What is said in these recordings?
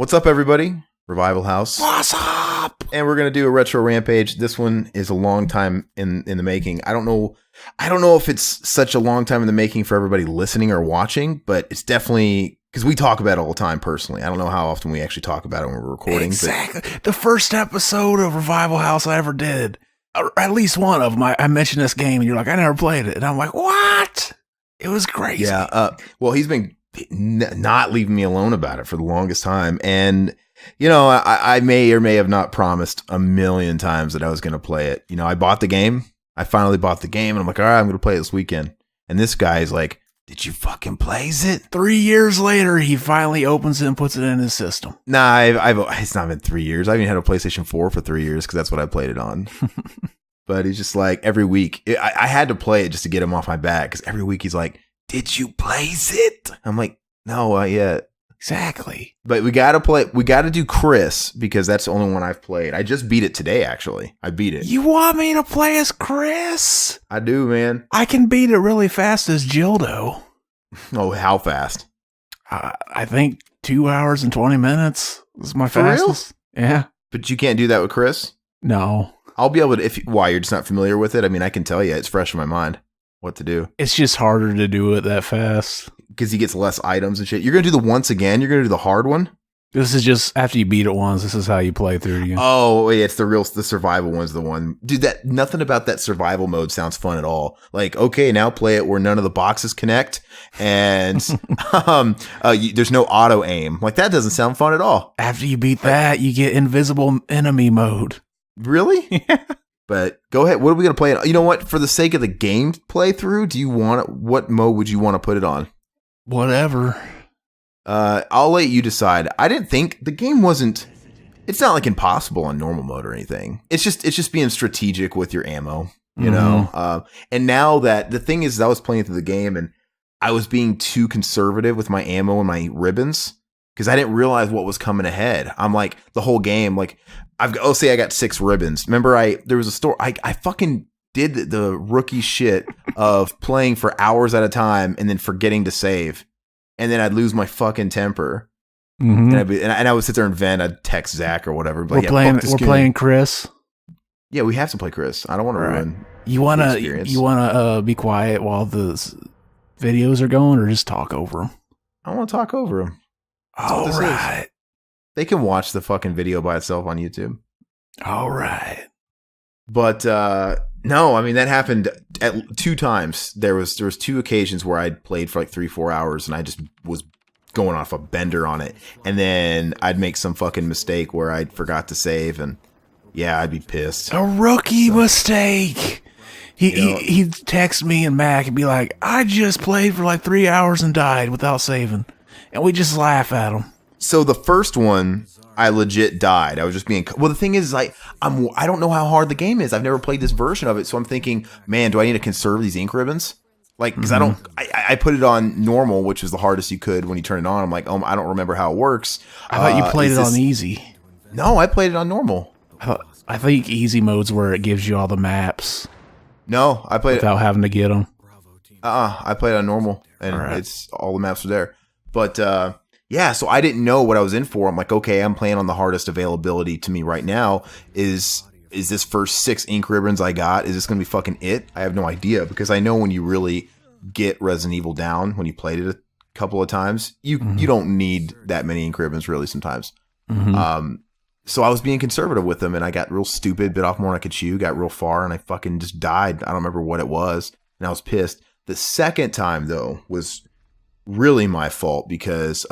What's up, everybody? Revival House. What's up? And we're gonna do a retro rampage. This one is a long time in the making. I don't know if it's such a long time in the making for everybody listening or watching, but it's definitely because we talk about it all the time personally. I don't know how often we actually talk about it when we're recording. Exactly. The first episode of Revival House I ever did, or at least one of them, I mentioned this game, and you're like, I never played it. And I'm like, what? It was crazy. Yeah. Well, he's been not leaving me alone about it for the longest time. And, you know, I may or may have not promised a million times that I was going to play it. You know, I bought the game. I finally bought the game, and I'm like, all right, I'm going to play it this weekend. And this guy's like, did you fucking plays it? 3 years later, he finally opens it and puts it in his system. Nah, it's not been 3 years. I even had a PlayStation 4 for 3 years because that's what I played it on. But he's just like, every week, I had to play it just to get him off my back because every week he's like, did you plays it? I'm like, no, not yet. Exactly. But we got to do Chris because that's the only one I've played. I just beat it today, actually. I beat it. You want me to play as Chris? I do, man. I can beat it really fast as Gildo. Oh, how fast? I think 2 hours and 20 minutes is my For fastest. Real? Yeah. But you can't do that with Chris? No. I'll be able to, why, you're just not familiar with it? I mean, I can tell you, it's fresh in my mind what to do. It's just harder to do it that fast. Because he gets less items and shit. You're going to do the once again? You're going to do the hard one? This is just, after you beat it once, this is how you play through it again. Oh, yeah, it's the survival one's the one. Dude, nothing about that survival mode sounds fun at all. Like, okay, now play it where none of the boxes connect, and there's no auto aim. Like, that doesn't sound fun at all. After you beat that, you get invisible enemy mode. Really? Yeah. But go ahead. What are we going to play? You know what? For the sake of the game playthrough, what mode would you want to put it on? Whatever. I'll let you decide. I didn't think the game it's not like impossible on normal mode or anything. It's just being strategic with your ammo, you know? And now that the thing is I was playing through the game and I was being too conservative with my ammo and my ribbons because I didn't realize what was coming ahead. I'm like the whole game, like say I got 6 ribbons. Remember there was a store. I fucking did the rookie shit of playing for hours at a time and then forgetting to save. And then I'd lose my fucking temper. Mm-hmm. And I would sit there and vent. I'd text Zach or whatever. But we're playing Chris. Yeah, we have to play Chris. I don't want to ruin You wanna be quiet while the videos are going, or just talk over them? I want to talk over them. All right. They can watch the fucking video by itself on YouTube. All right. But no, I mean that happened at 2 times. There was 2 occasions where I'd played for like 3-4 hours and I just was going off a bender on it, and then I'd make some fucking mistake where I forgot to save, and yeah, I'd be pissed. A rookie mistake. He'd text me and Mac and be like, I just played for like 3 hours and died without saving, and we just laugh at him. So the first one, I legit died. I was just being... Well, the thing is, I don't know how hard the game is. I've never played this version of it, so I'm thinking, man, do I need to conserve these ink ribbons? Like, because I put it on normal, which is the hardest you could when you turn it on. I'm like, I don't remember how it works. I thought you played it on easy. No, I played it on normal. I think easy mode's where it gives you all the maps. No, I played without having to get them. I played it on normal, and it's all the maps are there. But... yeah, so I didn't know what I was in for. I'm like, okay, I'm playing on the hardest availability to me right now. Is this first 6 ink ribbons I got, is this going to be fucking it? I have no idea, because I know when you really get Resident Evil down, when you played it a couple of times, you don't need that many ink ribbons really sometimes. So I was being conservative with them, and I got real stupid, bit off more than I could chew, got real far, and I fucking just died. I don't remember what it was, and I was pissed. The second time, though, was... really my fault because,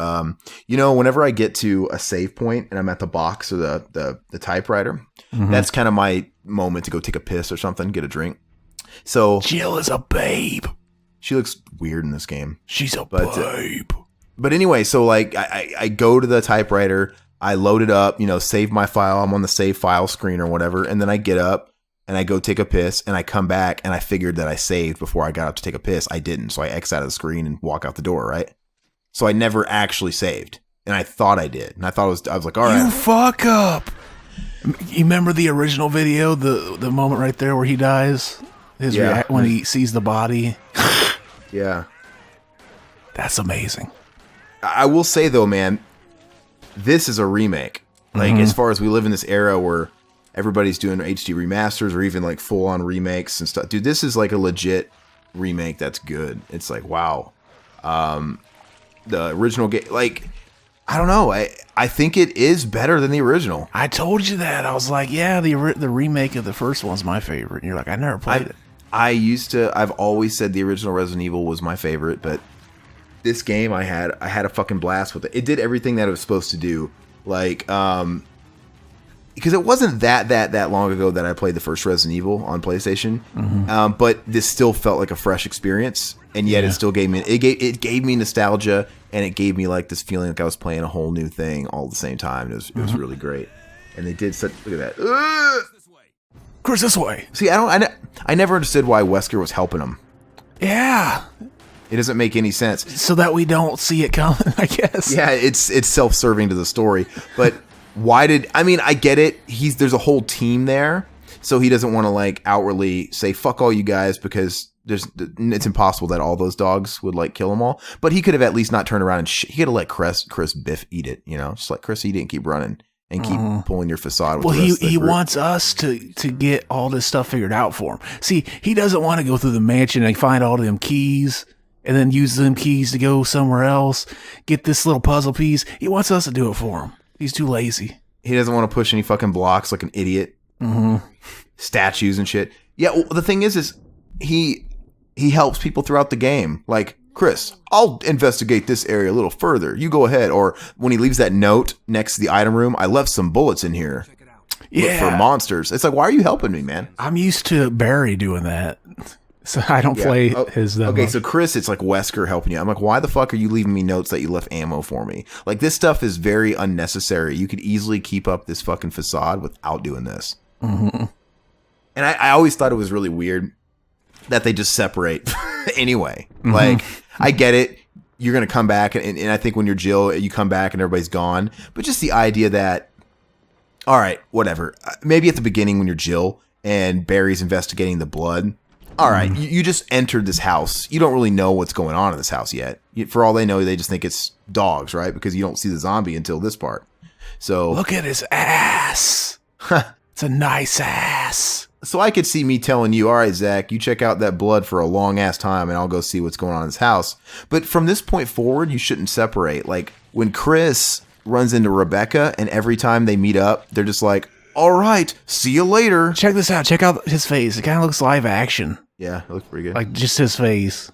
you know, whenever I get to a save point and I'm at the box or the typewriter, that's kind of my moment to go take a piss or something, get a drink. So Jill is a babe. She looks weird in this game. She's a babe. But anyway, so like I go to the typewriter, I load it up, you know, save my file. I'm on the save file screen or whatever. And then I get up and I go take a piss, and I come back, and I figured that I saved before I got up to take a piss. I didn't, so I X out of the screen and walk out the door, right? So I never actually saved, and I thought I did, and I was like, all right. You fuck up. You remember the original video, the moment right there where he dies? When he sees the body? Yeah. That's amazing. I will say, though, man, this is a remake. Like, as far as we live in this era where everybody's doing HD remasters or even like full on remakes and stuff. Dude, this is like a legit remake that's good. It's like, wow. The original game, like, I don't know. I think it is better than the original. I told you that. I was like, yeah, the remake of the first one's my favorite. And you're like, I never played it. I've always said the original Resident Evil was my favorite, but this game I had a fucking blast with it. It did everything that it was supposed to do. Like, because it wasn't that long ago that I played the first Resident Evil on PlayStation, but this still felt like a fresh experience, and yet it still gave me nostalgia, and it gave me like this feeling like I was playing a whole new thing all at the same time. It was really great, and they did such. Look at that. Chris, this way. See, I never understood why Wesker was helping him. Yeah. It doesn't make any sense. So that we don't see it coming, I guess. Yeah, it's self-serving to the story. But I get it. There's a whole team there, so he doesn't want to like outwardly say fuck all you guys because it's impossible that all those dogs would like kill them all. But he could have at least not turned around and he could have let Chris Biff eat it, you know, just let Chris eat it and keep running and keep pulling your facade. With he wants us to get all this stuff figured out for him. See, he doesn't want to go through the mansion and find all them keys and then use them keys to go somewhere else, get this little puzzle piece. He wants us to do it for him. He's too lazy. He doesn't want to push any fucking blocks like an idiot. Statues and shit. Yeah, well, the thing is he helps people throughout the game. Like, Chris, I'll investigate this area a little further. You go ahead. Or when he leaves that note next to the item room, I left some bullets in here. Yeah. For monsters. It's like, why are you helping me, man? I'm used to Barry doing that. So I don't play his... Okay, so Chris, it's like Wesker helping you. I'm like, why the fuck are you leaving me notes that you left ammo for me? Like, this stuff is very unnecessary. You could easily keep up this fucking facade without doing this. And I always thought it was really weird that they just separate anyway. Like, I get it. You're going to come back, and I think when you're Jill, you come back and everybody's gone. But just the idea that, all right, whatever. Maybe at the beginning when you're Jill and Barry's investigating the blood, all right, you just entered this house. You don't really know what's going on in this house yet. For all they know, they just think it's dogs, right? Because you don't see the zombie until this part. So look at his ass. It's a nice ass. So I could see me telling you, all right, Zach, you check out that blood for a long ass time and I'll go see what's going on in this house. But from this point forward, you shouldn't separate. Like when Chris runs into Rebecca and every time they meet up, they're just like, all right, see you later. Check this out. Check out his face. It kind of looks live action. Yeah, it looks pretty good. Like just his face.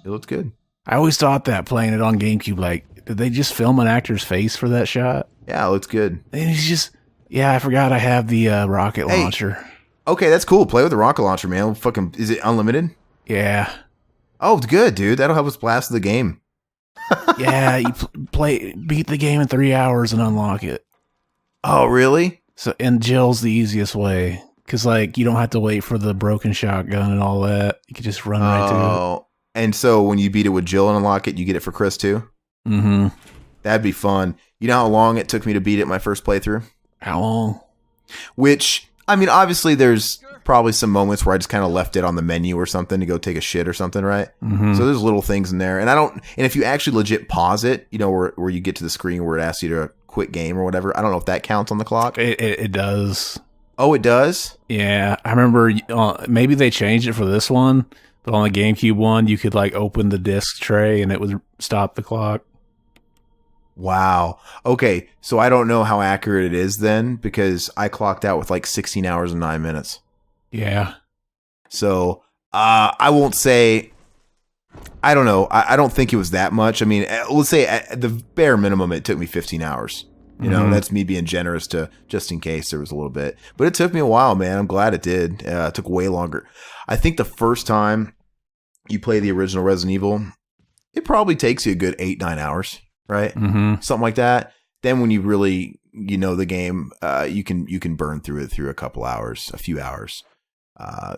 It looks good. I always thought that playing it on GameCube, like, did they just film an actor's face for that shot? Yeah, it looks good. And he's just, yeah, I forgot I have the rocket launcher. Okay, that's cool. Play with the rocket launcher, man. Fucking, is it unlimited? Yeah. Oh, it's good, dude. That'll help us blast the game. Yeah, you beat the game in 3 hours and unlock it. Oh, really? So, and Jill's the easiest way. Because, like, you don't have to wait for the broken shotgun and all that. You can just run right to it. Oh, and so when you beat it with Jill and unlock it, you get it for Chris, too? Mm-hmm. That'd be fun. You know how long it took me to beat it my first playthrough? How long? Which, I mean, obviously there's probably some moments where I just kind of left it on the menu or something to go take a shit or something, right? So there's little things in there. And if you actually legit pause it, you know, where you get to the screen where it asks you to quit game or whatever, I don't know if that counts on the clock. It does. Oh, it does? Yeah, I remember maybe they changed it for this one, but on the GameCube one, you could like open the disc tray and it would stop the clock. Wow. Okay, so I don't know how accurate it is then because I clocked out with like 16 hours and 9 minutes. Yeah. So I won't say, I don't know. I don't think it was that much. I mean, let's say at the bare minimum, it took me 15 hours. You know, that's me being generous to just in case there was a little bit. But it took me a while, man. I'm glad it did. It took way longer. I think the first time you play the original Resident Evil, it probably takes you a good 8-9 hours, right? Something like that. Then when you really, you know, the game, you can burn through it through a few hours.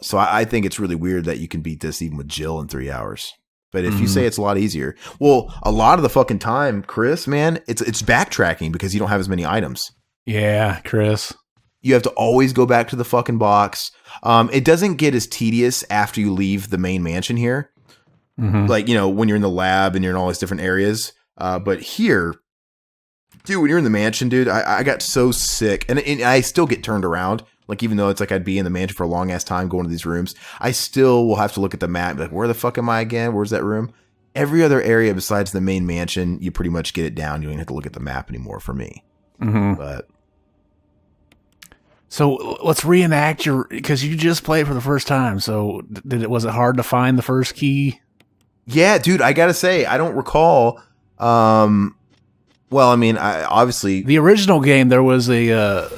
So I think it's really weird that you can beat this even with Jill in 3 hours. But if you say it's a lot easier, well, a lot of the fucking time, Chris, man, it's backtracking because you don't have as many items. Yeah, Chris. You have to always go back to the fucking box. It doesn't get as tedious after you leave the main mansion here. Like, you know, when you're in the lab and you're in all these different areas. But here, Dude, when you're in the mansion, dude, I got so sick. And I still get turned around. Like, even though it's like I'd be in the mansion for a long ass time going to these rooms, I still will have to look at the map and be like, where the fuck am I again? Where's that room? Every other area besides the main mansion, you pretty much get it down. You don't even have to look at the map anymore for me. Mm-hmm. But so let's reenact because you just played for the first time. So was it hard to find the first key? Yeah, dude, I gotta say, I don't recall. Well, I mean, obviously the original game there was an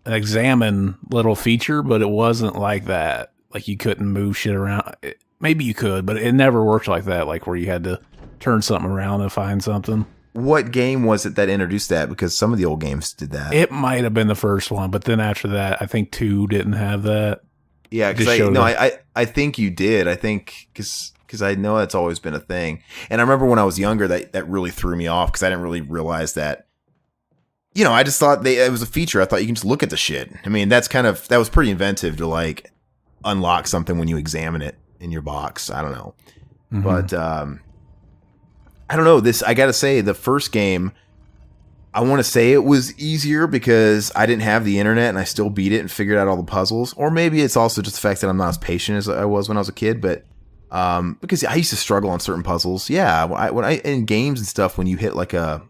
examine little feature, but it wasn't like that. Like you couldn't move shit around. Maybe you could, but it never worked like that. Like where you had to turn something around and find something. What game was it that introduced that? Because some of the old games did that. It might have been the first one, but then after that, I think 2 didn't have that. Yeah, because I think you did. I think because I know that's always been a thing. And I remember when I was younger, that really threw me off because I didn't really realize that. You know, I just thought it was a feature. I thought you can just look at the shit. I mean, that was pretty inventive to like unlock something when you examine it in your box. I don't know. Mm-hmm. But I don't know. I got to say, the first game, I want to say it was easier because I didn't have the internet and I still beat it and figured out all the puzzles. Or maybe it's also just the fact that I'm not as patient as I was when I was a kid. But because I used to struggle on certain puzzles. Yeah, when I in games and stuff, when you hit like a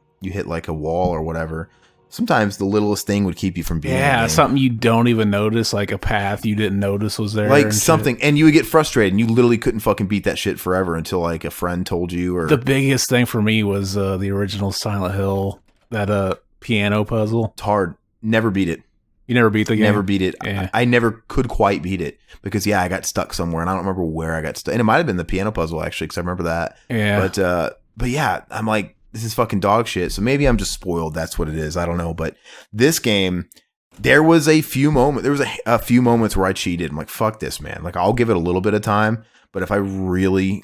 wall or whatever, sometimes the littlest thing would keep you from beating. Yeah, something you don't even notice, like a path you didn't notice was there, like something, and you would get frustrated, and you literally couldn't fucking beat that shit forever until like a friend told you. Or the biggest thing for me was the original Silent Hill, that piano puzzle. It's hard. Never beat it. You never beat the game? Never beat it. Yeah. I never could quite beat it because, I got stuck somewhere, and I don't remember where I got stuck. And it might have been the piano puzzle, actually, because I remember that. Yeah. But yeah, I'm like, this is fucking dog shit. So maybe I'm just spoiled. That's what it is. I don't know. But this game, there was a few moments. There was a few moments where I cheated. I'm like, fuck this, man. Like, I'll give it a little bit of time. But if I really,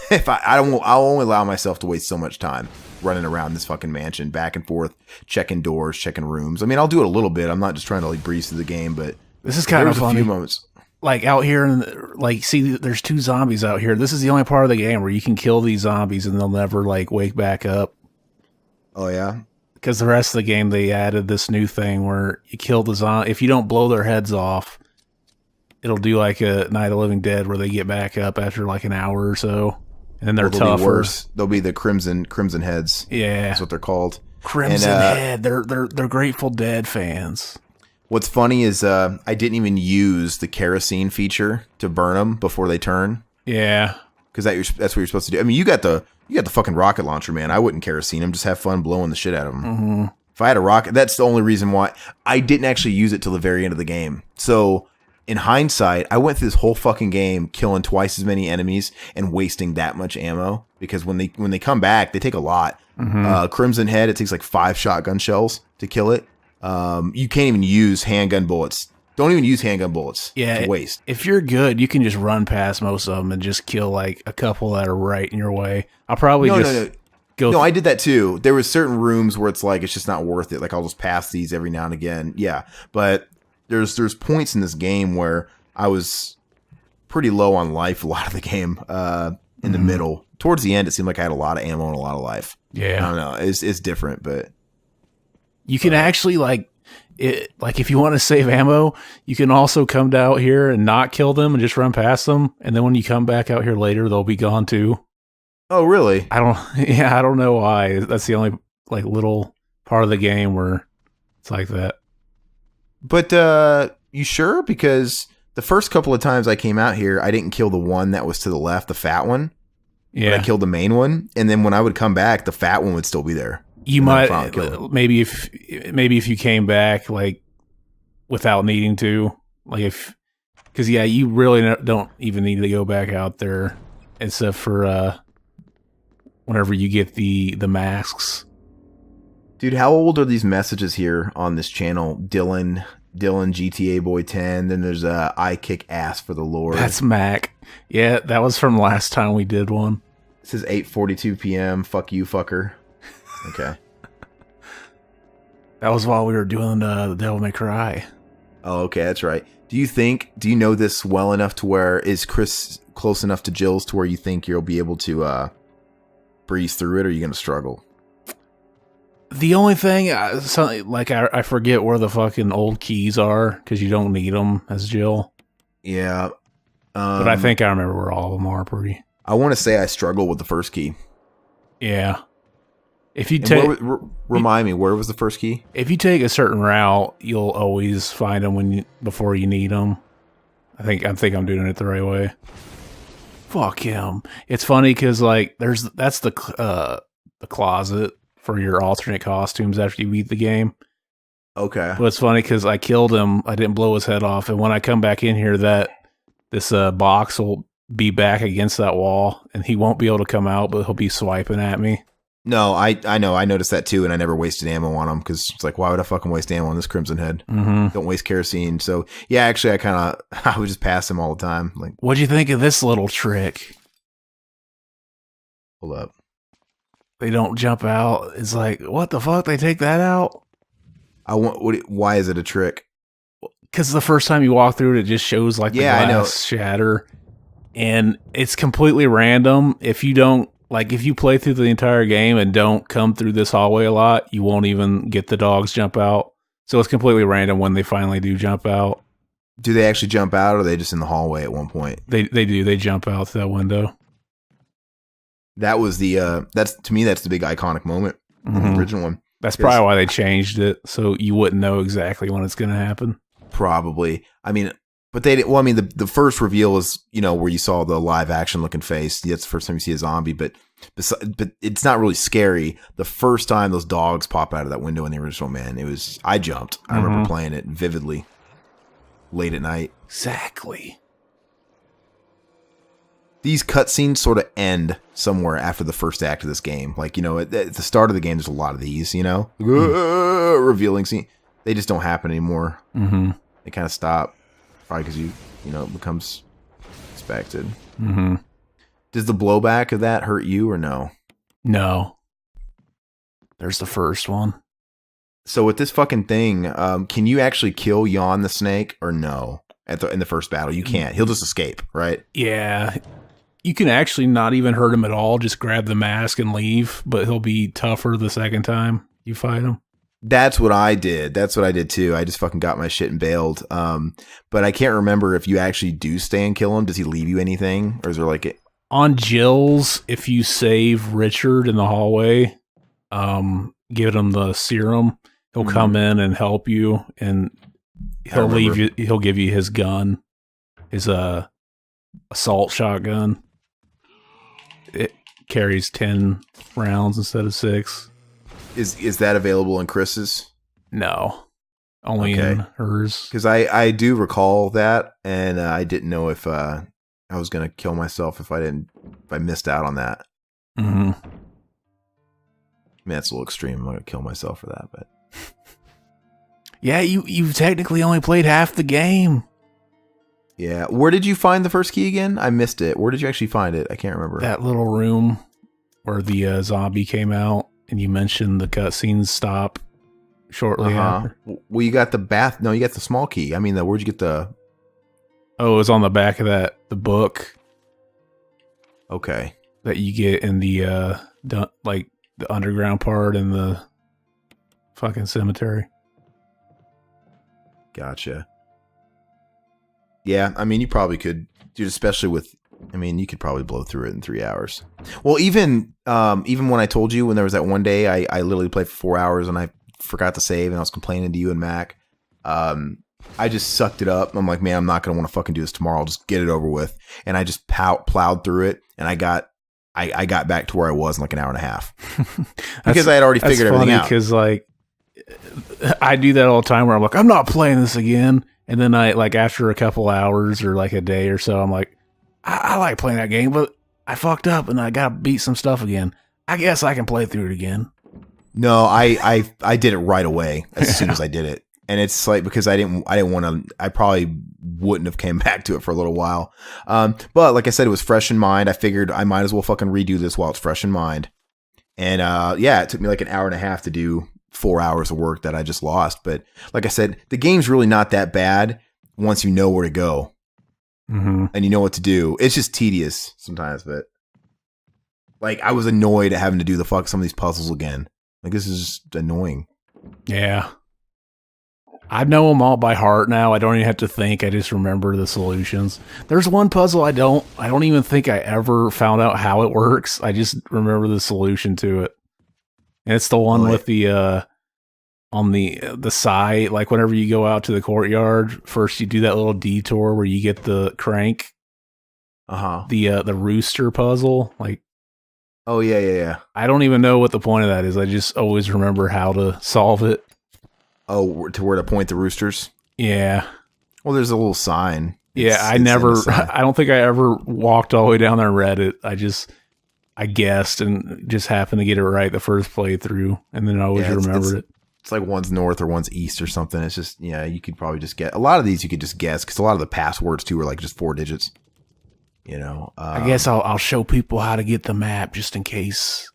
I'll only allow myself to waste so much time running around this fucking mansion, back and forth, checking doors, checking rooms. I mean, I'll do it a little bit. I'm not just trying to like breeze through the game, but this is kind of funny. A few moments. Like out here, see, there's 2 zombies out here. This is the only part of the game where you can kill these zombies and they'll never like wake back up. Oh yeah, because the rest of the game they added this new thing where you kill the zombie. If you don't blow their heads off, it'll do like a Night of the Living Dead where they get back up after like an hour or so, and then they're tougher. Be worse. They'll be the crimson heads. Yeah, that's what they're called. Crimson Head. They're Grateful Dead fans. What's funny is I didn't even use the kerosene feature to burn them before they turn. Yeah, because that's what you're supposed to do. I mean, you got the fucking rocket launcher, man. I wouldn't kerosene them. Just have fun blowing the shit out of them. Mm-hmm. If I had a rocket, that's the only reason why I didn't actually use it till the very end of the game. So in hindsight, I went through this whole fucking game killing twice as many enemies and wasting that much ammo because when they come back, they take a lot. Mm-hmm. Crimson Head, it takes like 5 shotgun shells to kill it. You can't even use handgun bullets. Don't even use handgun bullets. Yeah, it's a waste. If you're good, you can just run past most of them and just kill like a couple that are right in your way. I'll probably go. No, I did that too. There was certain rooms where it's like it's just not worth it. Like I'll just pass these every now and again. Yeah, but there's points in this game where I was pretty low on life a lot of the game. In the middle, towards the end, it seemed like I had a lot of ammo and a lot of life. Yeah, I don't know. It's different, but you can actually like if you want to save ammo, you can also come down here and not kill them and just run past them, and then when you come back out here later, they'll be gone too. Oh, really? I don't know why. That's the only like little part of the game where it's like that. But you sure? Because the first couple of times I came out here, I didn't kill the one that was to the left, the fat one. Yeah, I killed the main one, and then when I would come back, the fat one would still be there. You might maybe if you came back like without needing to, like because you really don't even need to go back out there except for whenever you get the masks. Dude, how old are these messages here on this channel? Dylan GTA Boy 10. Then there's I kick ass for the Lord. That's Mac. Yeah, that was from last time we did one. It says 8:42 p.m. Fuck you, fucker. Okay. That was while we were doing the Devil May Cry. Oh, okay, that's right. Do you know this well enough to where is Chris close enough to Jill's to where you think you'll be able to breeze through it, or are you going to struggle? The only thing, I forget where the fucking old keys are because you don't need them as Jill. Yeah. But I think I remember where all of them are pretty. I want to say I struggle with the first key. Yeah. If you take, remind me, where was the first key? If you take a certain route, you'll always find them before you need them. I think I'm doing it the right way. Fuck him. It's funny because like that's the closet for your alternate costumes after you beat the game. Okay. But it's funny because I killed him. I didn't blow his head off, and when I come back in here, this box will be back against that wall, and he won't be able to come out, but he'll be swiping at me. No, I know. I noticed that too, and I never wasted ammo on him because it's like, why would I fucking waste ammo on this Crimson Head? Mm-hmm. Don't waste kerosene. So yeah, actually, I would just pass him all the time. Like, what'd you think of this little trick? Hold up. They don't jump out. It's like, what the fuck? They take that out? Why is it a trick? Because the first time you walk through it, it just shows like the glass shatter, and it's completely random. If you play through the entire game and don't come through this hallway a lot, you won't even get the dogs jump out. So it's completely random when they finally do jump out. Do they actually jump out, or are they just in the hallway at one point? They do. They jump out that window. That was that's the big iconic moment in the original one. That's probably why they changed it, so you wouldn't know exactly when it's going to happen. Probably. I mean, but they didn't. Well, I mean, the first reveal is where you saw the live action looking face. That's the first time you see a zombie, but it's not really scary. The first time those dogs pop out of that window in the original, man, I jumped. I remember playing it vividly late at night. Exactly. These cutscenes sort of end somewhere after the first act of this game. Like, at the start of the game, there's a lot of these, revealing scene. They just don't happen anymore. Mm-hmm. They kind of stop. Probably because it becomes expected. Mm-hmm. Does the blowback of that hurt you or no? No. There's the first one. So with this fucking thing, can you actually kill Yawn the snake or no? In the first battle, you can't. He'll just escape, right? Yeah. You can actually not even hurt him at all. Just grab the mask and leave, but he'll be tougher the second time you fight him. That's what I did. That's what I did too. I just fucking got my shit and bailed. But I can't remember if you actually do stay and kill him. Does he leave you anything? Or is there like on Jill's, if you save Richard in the hallway, give him the serum, he'll come in and help you, and he'll leave you. He'll give you his gun, his assault shotgun. It carries 10 rounds instead of 6. Is that available in Chris's? No, only in hers. Because I do recall that, and I didn't know if I was gonna kill myself if I missed out on that. Mm-hmm. I mean, that's a little extreme. I'm gonna kill myself for that, but yeah, you've technically only played half the game. Yeah. Where did you find the first key again? I missed it. Where did you actually find it? I can't remember. That little room where the zombie came out, and you mentioned the cutscenes stop shortly after. Well, you got the bath. No, you got the small key. I mean, where'd you get the? Oh, it was on the back of the book. Okay. That you get in the the underground part in the fucking cemetery. Gotcha. Yeah, I mean, you probably could, dude. Especially with, I mean, you could probably blow through it in 3 hours. Well, even when I told you when there was that one day, I literally played for 4 hours and I forgot to save and I was complaining to you and Mac. I just sucked it up. I'm like, man, I'm not gonna want to fucking do this tomorrow. I'll just get it over with. And I just plowed through it, and I got back to where I was in like an hour and a half because I had already figured everything out. Because I do that all the time where I'm like, I'm not playing this again. And then after a couple hours or like a day or so, I'm like, I like playing that game, but I fucked up and I got to beat some stuff again. I guess I can play through it again. No, I did it right away as soon as I did it. And it's like, because I didn't want to, I probably wouldn't have came back to it for a little while. But like I said, it was fresh in mind. I figured I might as well fucking redo this while it's fresh in mind. And yeah, it took me like an hour and a half to do 4 hours of work that I just lost. But like I said, the game's really not that bad once you know where to go and you know what to do. It's just tedious sometimes, but like I was annoyed at having to do some of these puzzles again. Like, this is just annoying. Yeah. I know them all by heart now. I don't even have to think. I just remember the solutions. There's one puzzle I don't even think I ever found out how it works. I just remember the solution to it. And it's the one with the on the side, like whenever you go out to the courtyard, first you do that little detour where you get the crank. The rooster puzzle, like, oh yeah. I don't even know what the point of that is. I just always remember how to solve it. Oh, to where to point the roosters? Yeah. Well, there's a little sign. I don't think I ever walked all the way down there and read it. I guessed and just happened to get it right the first playthrough, and then I always remembered it. It's like one's north or one's east or something. It's just, you could probably just get a lot of these. You could just guess because a lot of the passwords too are like just 4 digits. I guess I'll show people how to get the map just in case.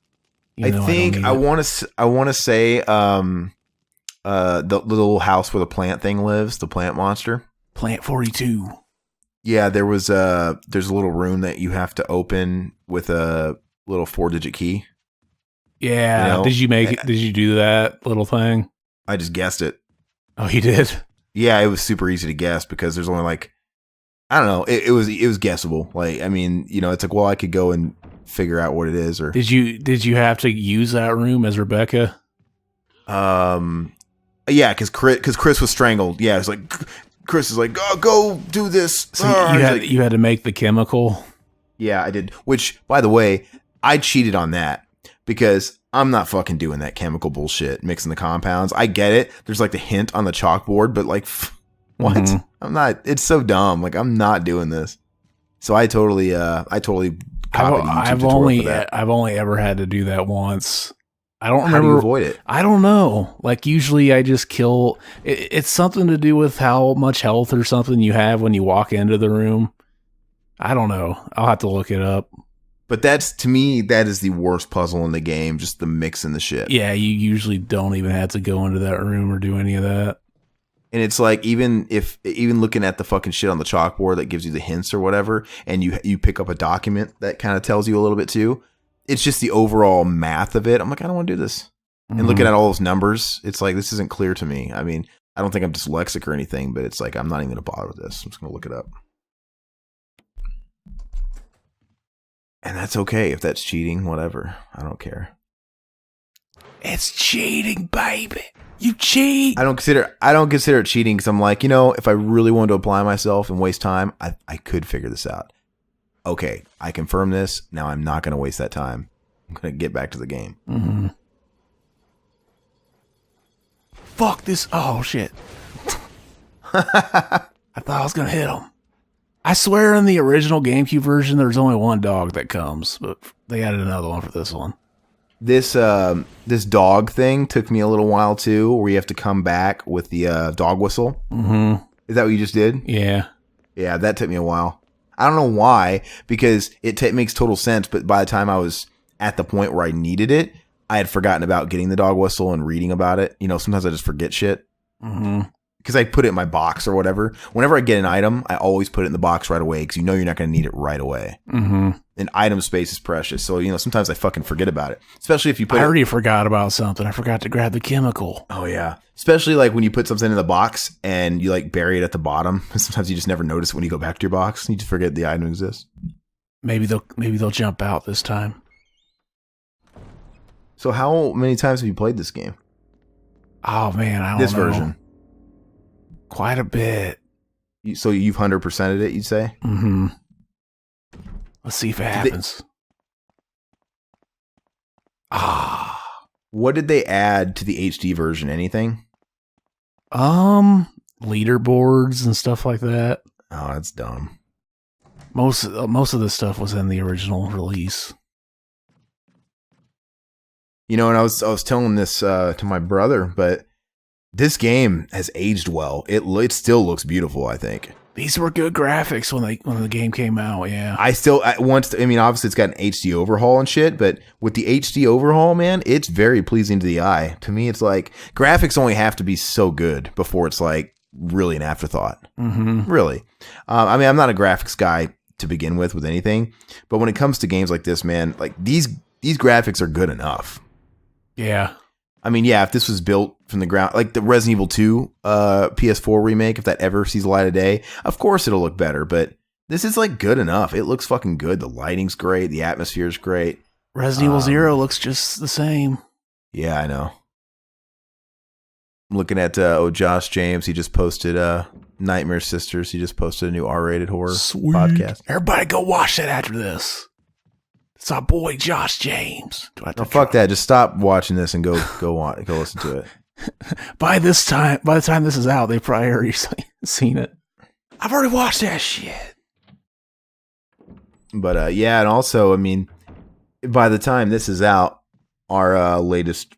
I want to say the little house where the plant thing lives, the plant monster. Plant 42. Yeah, there's a little room that you have to open with a little 4-digit key. Yeah. Did you do that little thing? I just guessed it. Oh, you did? Yeah, it was super easy to guess because there's only like, I don't know. It was guessable. Like, I mean, it's like, well, I could go and figure out what it is. Or did you have to use that room as Rebecca? Yeah, because Chris was strangled. Yeah, it's like Chris is like, oh, go do this. So you had to make the chemical. Yeah, I did. Which, by the way, I cheated on that because I'm not fucking doing that chemical bullshit, mixing the compounds. I get it. There's like the hint on the chalkboard, but like. What? Mm-hmm. I'm not. It's so dumb. Like, I'm not doing this. So I totally copied I've only ever had to do that once. I don't remember. How do you avoid it? I don't know. Like, usually I just kill. It's something to do with how much health or something you have when you walk into the room. I don't know. I'll have to look it up. But to me, that is the worst puzzle in the game. Just the mix and the shit. Yeah, you usually don't even have to go into that room or do any of that. And it's like, even looking at the fucking shit on the chalkboard that gives you the hints or whatever, and you pick up a document that kind of tells you a little bit too, it's just the overall math of it. I'm like, I don't want to do this. Mm-hmm. And looking at all those numbers, it's like, this isn't clear to me. I mean, I don't think I'm dyslexic or anything, but it's like, I'm not even going to bother with this. I'm just going to look it up. And that's okay if that's cheating, whatever. I don't care. It's cheating, baby. You cheat. I don't consider it cheating because I'm like, if I really wanted to apply myself and waste time, I could figure this out. Okay, I confirm this. Now I'm not going to waste that time. I'm going to get back to the game. Mm-hmm. Fuck this. Oh, shit. I thought I was going to hit him. I swear in the original GameCube version, there's only one dog that comes, but they added another one for this one. This dog thing took me a little while too, where you have to come back with the dog whistle. Mm-hmm. Is that what you just did? Yeah. Yeah, that took me a while. I don't know why, because it makes total sense, but by the time I was at the point where I needed it, I had forgotten about getting the dog whistle and reading about it. Sometimes I just forget shit. Mm-hmm. Because I put it in my box or whatever. Whenever I get an item, I always put it in the box right away because you're not going to need it right away. Mm-hmm. And item space is precious. So, sometimes I fucking forget about it. Especially if you put I already forgot about something. I forgot to grab the chemical. Oh, yeah. Especially like when you put something in the box and you like bury it at the bottom. Sometimes you just never notice it when you go back to your box. You just forget the item exists. Maybe they'll jump out this time. So how many times have you played this game? Oh, man, I don't know. This version. Quite a bit. So you've 100%ed it, you'd say? Mm-hmm. Let's see if it happens. What did they add to the HD version? Anything? Leaderboards and stuff like that. Oh, that's dumb. Most of the stuff was in the original release. And I was telling this to my brother, but this game has aged well. It still looks beautiful, I think. These were good graphics when the game came out, yeah. Obviously it's got an HD overhaul and shit, but with the HD overhaul, man, it's very pleasing to the eye. To me, it's like graphics only have to be so good before it's like really an afterthought. Mm-hmm. Really. I'm not a graphics guy to begin with anything, but when it comes to games like this, man, like these graphics are good enough. Yeah. I mean, yeah, if this was built from the ground, like the Resident Evil 2 PS4 remake, if that ever sees the light of day, of course it'll look better. But this is like good enough. It looks fucking good. The lighting's great. The atmosphere's great. Resident Evil 0 looks just the same. Yeah, I know. I'm looking at Josh James. He just posted Nightmare Sisters. He just posted a new R-rated horror podcast. Everybody go watch that after this. It's our boy Josh James. Fuck that. Just stop watching this and go listen to it. By the time this is out, they've probably already seen it. I've already watched that shit. But yeah, and also, I mean, by the time this is out, our latest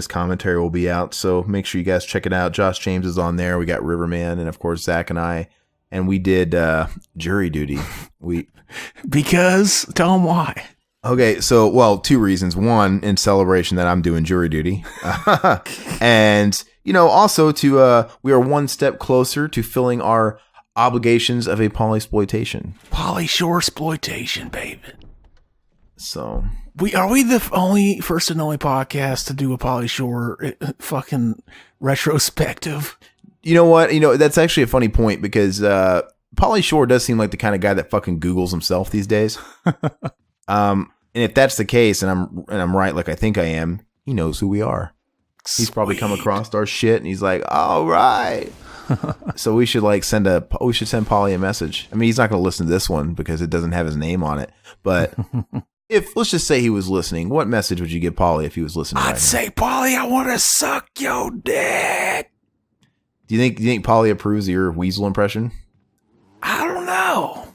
commentary will be out. So make sure you guys check it out. Josh James is on there. We got Riverman, and of course Zach and I, and we did jury duty. Because tell them why. Okay, so, well, 2 reasons. One, in celebration that I'm doing jury duty. And, also we are one step closer to filling our obligations of a polysploitation. Polyshore-sploitation, baby. So. Are we the only first and only podcast to do a Polyshore fucking retrospective? You know what? That's actually a funny point because Pauly Shore does seem like the kind of guy that fucking Googles himself these days. And if that's the case, and I'm right, like I think I am, he knows who we are. Sweet. He's probably come across our shit, and he's like, "All right." So we should send Pauly a message. I mean, he's not going to listen to this one because it doesn't have his name on it. But let's just say he was listening, what message would you give Pauly if he was listening? I'd say, Pauly, I want to suck your dick. Do you think Pauly approves of your weasel impression? I don't know.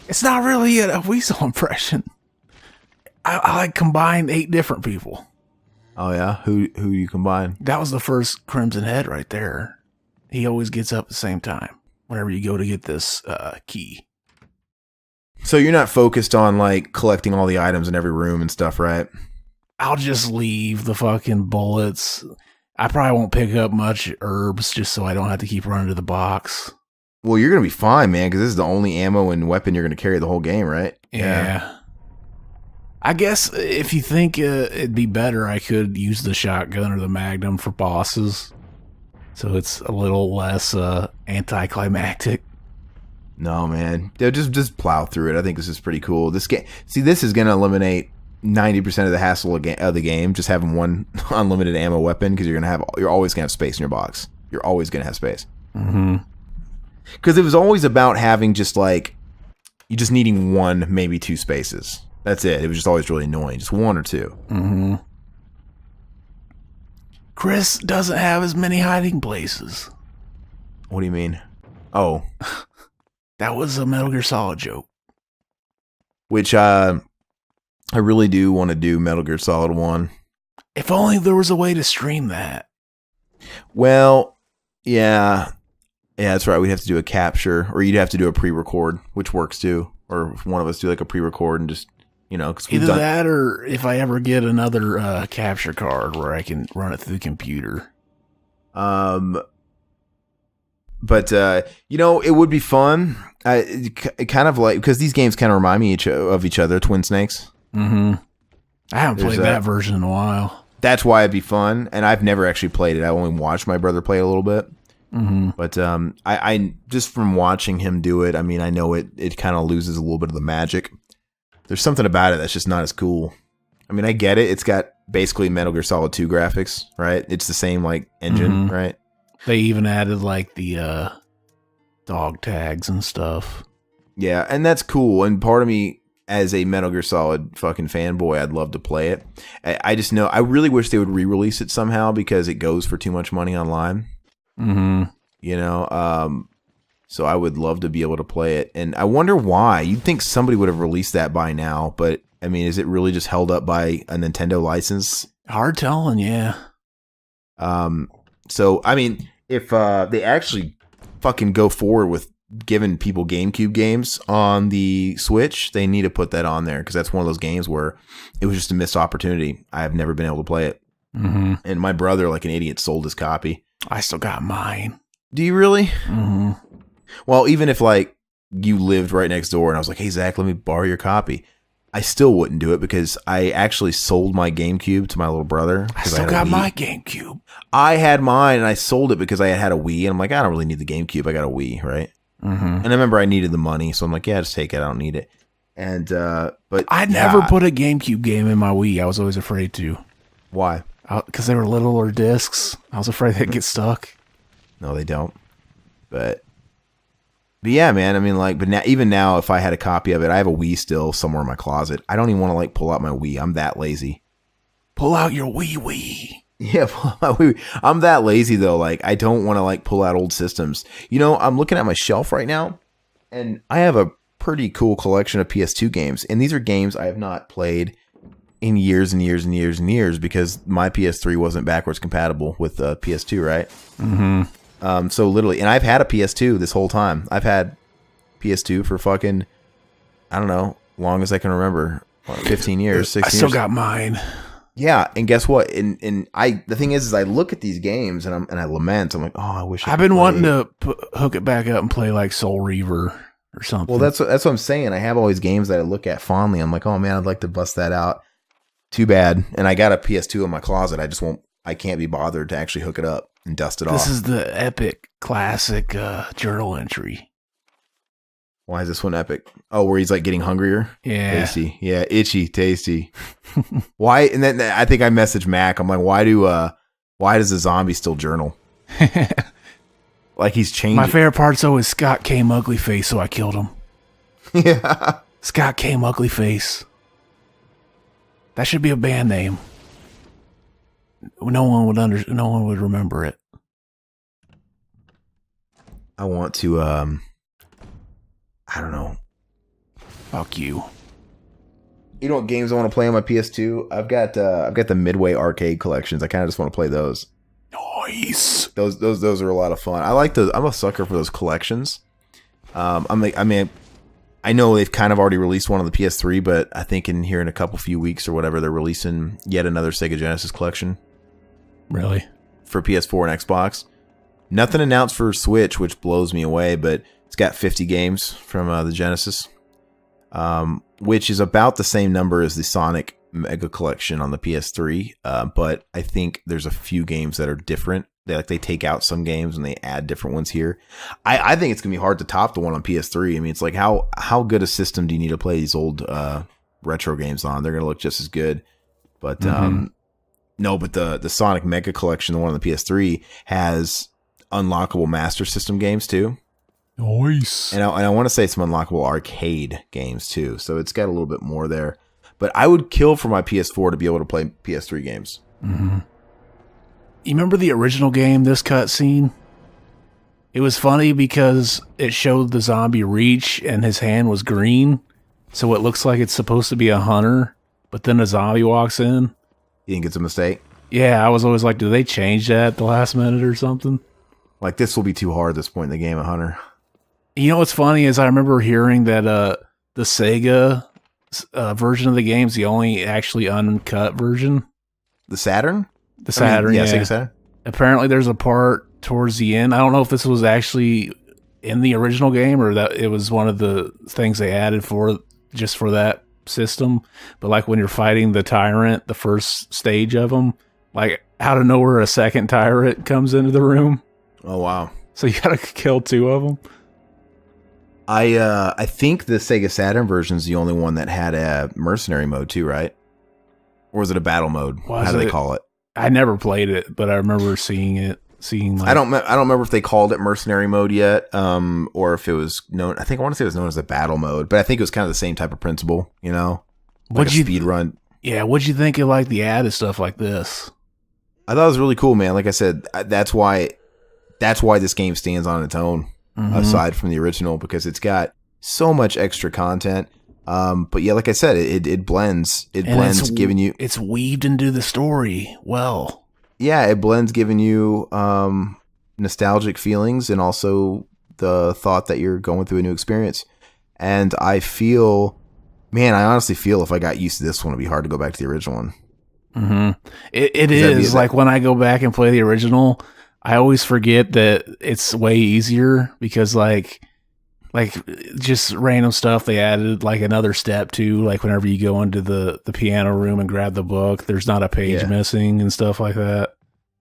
It's not really a weasel impression. I combined 8 different people. Oh yeah, who do you combine? That was the first Crimson Head right there. He always gets up at the same time whenever you go to get this key. So you're not focused on collecting all the items in every room and stuff, right? I'll just leave the fucking bullets. I probably won't pick up much herbs just so I don't have to keep running to the box. Well, you're going to be fine, man, because this is the only ammo and weapon you're going to carry the whole game, right? Yeah. I guess if you think it'd be better, I could use the shotgun or the Magnum for bosses. So it's a little less anticlimactic. No, man. Just plow through it. I think this is pretty cool. This is going to eliminate 90% of the hassle of the game. Just having one unlimited ammo weapon because you're always going to have space in your box. You're always going to have space. Mm-hmm. Because it was always about having you just needing 1, maybe 2 spaces. That's it. It was just always really annoying. Just 1 or 2. Mm-hmm. Chris doesn't have as many hiding places. What do you mean? Oh. That was a Metal Gear Solid joke. Which I really do want to do Metal Gear Solid 1. If only there was a way to stream that. Well, yeah. Yeah, that's right. We'd have to do a capture, or you'd have to do a pre-record, which works too. Or if one of us do a pre-record and just, cause either that or if I ever get another capture card where I can run it through the computer. But it would be fun. It kind of because these games kind of remind me of each other, Twin Snakes. Mm-hmm. I haven't played that version in a while. That's why it'd be fun, and I've never actually played it. I only watched my brother play it a little bit. Mm-hmm. But I just from watching him do it, I mean, I know it kind of loses a little bit of the magic. There's something about it that's just not as cool. I mean, I get it. It's got basically Metal Gear Solid 2 graphics, right? It's the same engine, right? They even added the dog tags and stuff. Yeah, and that's cool. And part of me, as a Metal Gear Solid fucking fanboy, I'd love to play it. I just know I really wish they would re-release it somehow because it goes for too much money online. Mm-hmm. So I would love to be able to play it. And I wonder why. You'd think somebody would have released that by now, but I mean, is it really just held up by a Nintendo license? Hard telling, yeah. So I mean, if they actually fucking go forward with giving people GameCube games on the Switch, they need to put that on there because that's one of those games where it was just a missed opportunity. I have never been able to play it. Mm-hmm. And my brother, like an idiot, sold his copy. I still got mine. Do you really? Mm-hmm. Well, even if you lived right next door and I was like, hey, Zach, let me borrow your copy. I still wouldn't do it because I actually sold my GameCube to my little brother. I still got my GameCube. I had mine and I sold it because I had a Wii, and I'm like, I don't really need the GameCube. I got a Wii, right? Mm-hmm. And I remember I needed the money, so I'm like, yeah, just take it. I don't need it. And but I never put a GameCube game in my Wii. I was always afraid to. Why? Because they were littler discs. I was afraid they'd get stuck. No, they don't. But yeah, man. I mean, like, but now, even now, if I had a copy of it, I have a Wii still somewhere in my closet. I don't even want to like pull out my Wii. I'm that lazy. Pull out your Wii. Yeah, I'm that lazy though. Like, I don't want to like pull out old systems. You know, I'm looking at my shelf right now, and I have a pretty cool collection of PS2 games, and these are games I have not played in years and years and years and years because my PS3 wasn't backwards compatible with PS2, right? Mm-hmm. So literally, and I've had a PS2 this whole time. I've had PS2 for fucking, I don't know, long as I can remember, 15 years, 16 years. I still got mine. Yeah, and guess what? And the thing is I look at these games and I lament. I'm like, oh, I wish I've been wanting to hook it back up and play like Soul Reaver or something. Well, that's what I'm saying. I have all these games that I look at fondly. I'm like, oh man, I'd like to bust that out. Too bad. And I got a PS2 in my closet. I can't be bothered to actually hook it up and dust it off. This is the epic classic journal entry. Why is this one epic? Oh, where he's like getting hungrier? Yeah. Tasty. Yeah, itchy, tasty. Why? And then I think I messaged Mac. I'm like, why does a zombie still journal? Like he's changing. My favorite part's always Scott came ugly face, so I killed him. Yeah. Scott came ugly face. That should be a band name. No one would remember it. I want to I don't know. Fuck you. You know what games I want to play on my PS2? I've got the Midway arcade collections. I kind of just want to play those. Nice. Those are a lot of fun. I'm a sucker for those collections. I know they've kind of already released one on the PS3, but I think in a couple few weeks or whatever, they're releasing yet another Sega Genesis collection. Really? For PS4 and Xbox. Nothing announced for Switch, which blows me away, but it's got 50 games from the Genesis, which is about the same number as the Sonic Mega Collection on the PS3. But I think there's a few games that are different. They take out some games and they add different ones here. I think it's gonna be hard to top the one on PS3. I mean, it's like how good a system do you need to play these old retro games on? They're gonna look just as good. But no, but the Sonic Mega Collection, the one on the PS3, has unlockable Master System games too. Nice. And I want to say some unlockable arcade games too. So it's got a little bit more there. But I would kill for my PS4 to be able to play PS3 games. Mm-hmm. You remember the original game, this cutscene? It was funny because it showed the zombie reach and his hand was green. So it looks like it's supposed to be a hunter. But then a zombie walks in. You think it's a mistake? Yeah, I was always like, do they change that at the last minute or something? Like, this will be too hard at this point in the game, a hunter. You know what's funny is I remember hearing that the Sega version of the game is the only actually uncut version. The Saturn? The Saturn, yeah. Sega Saturn. Apparently there's a part towards the end. I don't know if this was actually in the original game or that it was one of the things they added for that system. But like when you're fighting the tyrant, the first stage of them, like out of nowhere a second tyrant comes into the room. Oh, wow. So you gotta kill two of them. I think the Sega Saturn version is the only one that had a mercenary mode too, right? Or was it a battle mode? How do they call it? I never played it, but I remember seeing it. I don't remember if they called it mercenary mode yet, or if it was known. I want to say it was known as a battle mode, but I think it was kind of the same type of principle, you know, like speed run. Yeah, what'd you think of like the added stuff like this? I thought it was really cool, man. Like I said, that's why this game stands on its own, aside from the original, because it's got so much extra content. But yeah, like I said, it blends. It blends, giving you. It's weaved into the story well. Yeah, it blends, giving you nostalgic feelings and also the thought that you're going through a new experience. And I honestly feel if I got used to this one, it'd be hard to go back to the original one. Mm-hmm. It is like when I go back and play the original, I always forget that it's way easier because like like just random stuff they added, like another step too, like whenever you go into the piano room and grab the book, there's not a page missing and stuff like that.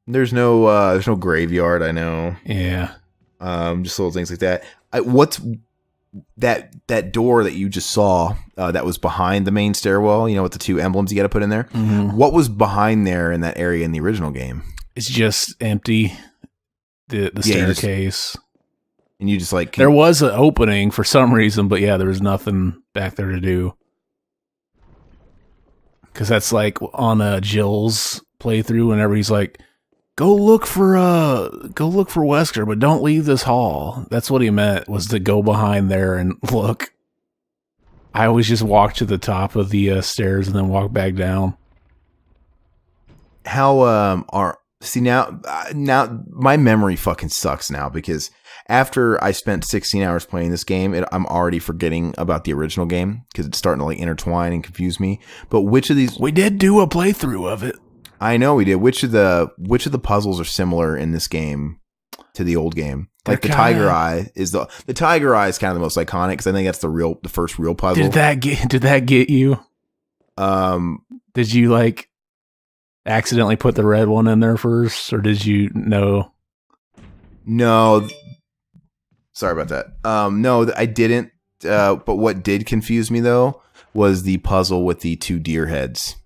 There's no graveyard, I know. Yeah. Just little things like that. What's that door that you just saw that was behind the main stairwell, with the two emblems you got to put in there? Mm-hmm. What was behind there in that area in the original game? It's just empty. The staircase. And you just like... There was an opening for some reason, but yeah, there was nothing back there to do. Because that's like on Jill's playthrough, whenever he's like, go look for Wesker, but don't leave this hall. That's what he meant, was to go behind there and look. I always just walk to the top of the stairs and then walk back down. How see now my memory fucking sucks now, because after I spent 16 hours playing this game, I'm already forgetting about the original game because it's starting to like intertwine and confuse me. But which of these... We did do a playthrough of it. I know we did. Which of the puzzles are similar in this game to the old game? Like the tiger eye is the tiger eye is kind of the most iconic, because I think that's the first real puzzle. Did that get you? Did you like accidentally put the red one in there first, or did you know? No. Sorry about that. No, I didn't. But what did confuse me though was the puzzle with the two deer heads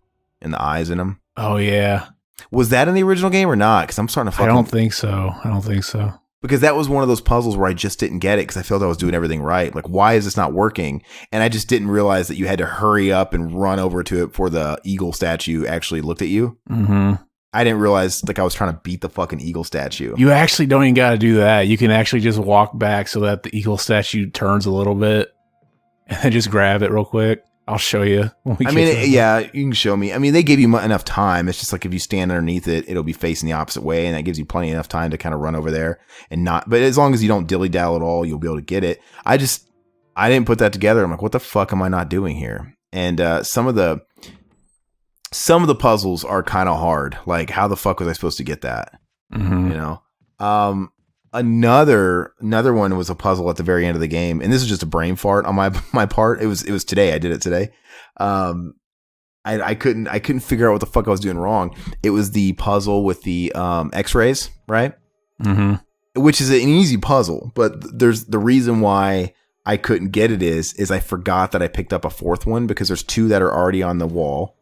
and the eyes in them. Oh yeah. Was that in the original game or not? Because I'm starting to fucking... I don't think so. Because that was one of those puzzles where I just didn't get it, because I felt I was doing everything right. Like, why is this not working? And I just didn't realize that you had to hurry up and run over to it before the eagle statue actually looked at you. Mm-hmm. I didn't realize like I was trying to beat the fucking eagle statue. You actually don't even got to do that. You can actually just walk back so that the eagle statue turns a little bit, and then just grab it real quick. I'll show you. Yeah, you can show me. I mean, they gave you enough time. It's just like if you stand underneath it, it'll be facing the opposite way, and that gives you plenty enough time to kind of run over there and not. But as long as you don't dilly dally at all, you'll be able to get it. I didn't put that together. I'm like, what the fuck am I not doing here? And some of the puzzles are kind of hard. Like, how the fuck was I supposed to get that? Mm-hmm. Another one was a puzzle at the very end of the game, and this is just a brain fart on my part. It was today. I did it today. I couldn't figure out what the fuck I was doing wrong. It was the puzzle with the X-rays, right? Mm-hmm. Which is an easy puzzle, but there's the reason why I couldn't get it is I forgot that I picked up a fourth one, because there's two that are already on the wall,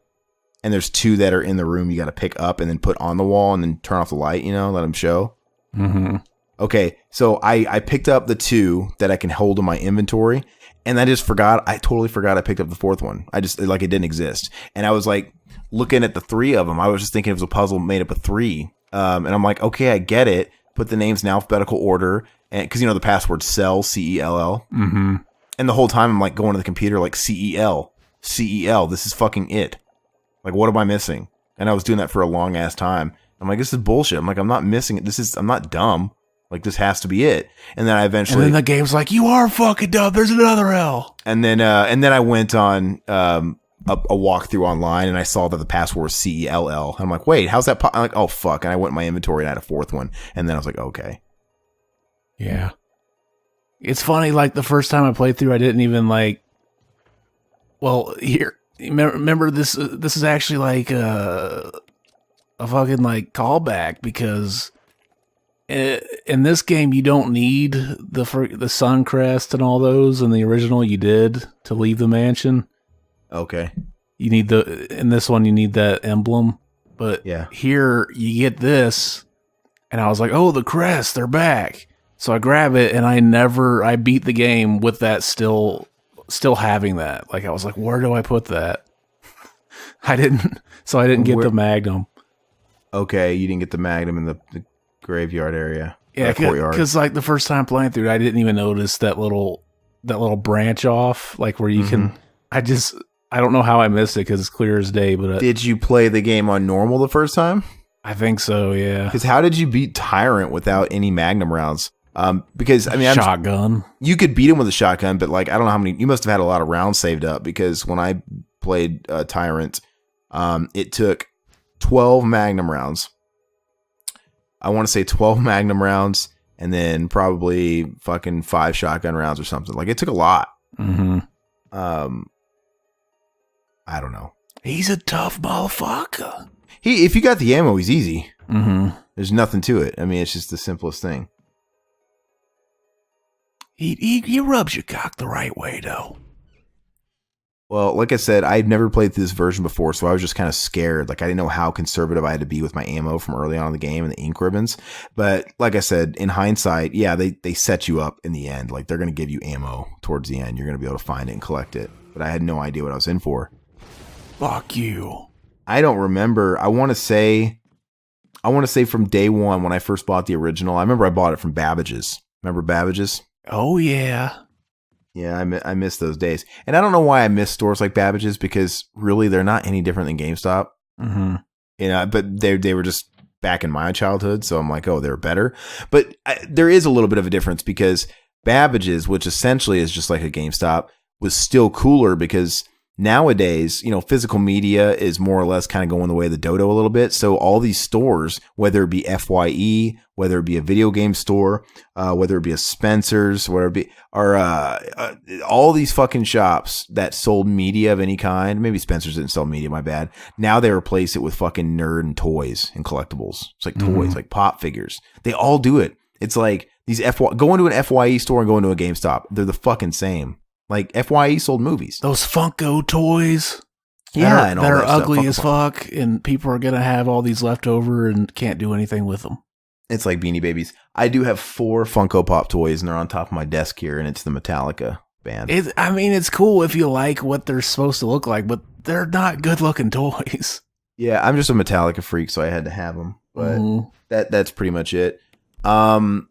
and there's two that are in the room you got to pick up and then put on the wall and then turn off the light. Let them show. Mm-hmm. Okay, so I picked up the two that I can hold in my inventory, and I just forgot. I totally forgot I picked up the fourth one. I just, like, it didn't exist. And I was like looking at the three of them. I was just thinking it was a puzzle made up of three. And I'm like, okay, I get it. Put the names in alphabetical order, and because the password Cell, CELL. Mm-hmm. And the whole time I'm like going to the computer like CEL. This is fucking it. Like, what am I missing? And I was doing that for a long ass time. I'm like, this is bullshit. I'm like, I'm not missing it. I'm not dumb. Like, this has to be it. And then I eventually... And then the game's like, you are fucking dumb. There's another L. And then I went on a walkthrough online, and I saw that the password was CELL. I'm like, wait, how's that? I'm like, oh, fuck. And I went in my inventory and I had a fourth one. And then I was like, okay. Yeah. It's funny, like, the first time I played through, I didn't even, like... Well, here... Remember, this is actually, like, a fucking, like, callback, because... In this game, you don't need the sun crest and all those. In the original, you did to leave the mansion. Okay. You need in this one, you need that emblem. But yeah, here you get this, and I was like, oh, the crest, they're back. So I grab it, and I beat the game with that still having that. Like, I was like, where do I put that? I didn't get the Magnum. Okay, you didn't get the Magnum in the graveyard area. Yeah, because like the first time playing through, I didn't even notice that little branch off, like where you can. I don't know how I missed it, because it's clear as day. But did you play the game on normal the first time? I think so. Yeah. Because how did you beat Tyrant without any Magnum rounds? Because I mean, shotgun. You could beat him with a shotgun, but like I don't know how many. You must have had a lot of rounds saved up, because when I played Tyrant, it took 12 Magnum rounds. I want to say 12 Magnum rounds and then probably fucking 5 shotgun rounds or something. Like, it took a lot. Mm-hmm. I don't know. He's a tough motherfucker. If you got the ammo, he's easy. Mm-hmm. There's nothing to it. I mean, it's just the simplest thing. He rubs your cock the right way, though. Well, like I said, I'd never played this version before, so I was just kind of scared. Like, I didn't know how conservative I had to be with my ammo from early on in the game and the ink ribbons. But like I said, in hindsight, yeah, they set you up in the end. Like, they're going to give you ammo towards the end. You're going to be able to find it and collect it. But I had no idea what I was in for. Fuck you. I don't remember. I want to say from day one when I first bought the original, I remember I bought it from Babbage's. Remember Babbage's? Oh, yeah. Yeah, I miss those days. And I don't know why I miss stores like Babbage's, because really they're not any different than GameStop. Mm-hmm. You know, but they were just back in my childhood, so I'm like, oh, they're better. But there is a little bit of a difference, because Babbage's, which essentially is just like a GameStop, was still cooler because nowadays, you know, physical media is more or less kind of going the way of the dodo a little bit. So all these stores, whether it be FYE, whether it be a video game store, whether it be a Spencer's, whether it be, or all these fucking shops that sold media of any kind. Maybe Spencer's didn't sell media, my bad. Now they replace it with fucking nerd and toys and collectibles. It's like toys, like pop figures. They all do it. It's like these go into an FYE store and go into a GameStop. They're the fucking same. Like, FYE sold movies. Those Funko toys. Yeah, that are ugly as fuck, and people are going to have all these left over and can't do anything with them. It's like Beanie Babies. I do have 4 Funko Pop toys, and they're on top of my desk here, and it's the Metallica band. I mean, it's cool if you like what they're supposed to look like, but they're not good-looking toys. Yeah, I'm just a Metallica freak, so I had to have them. But that's pretty much it. But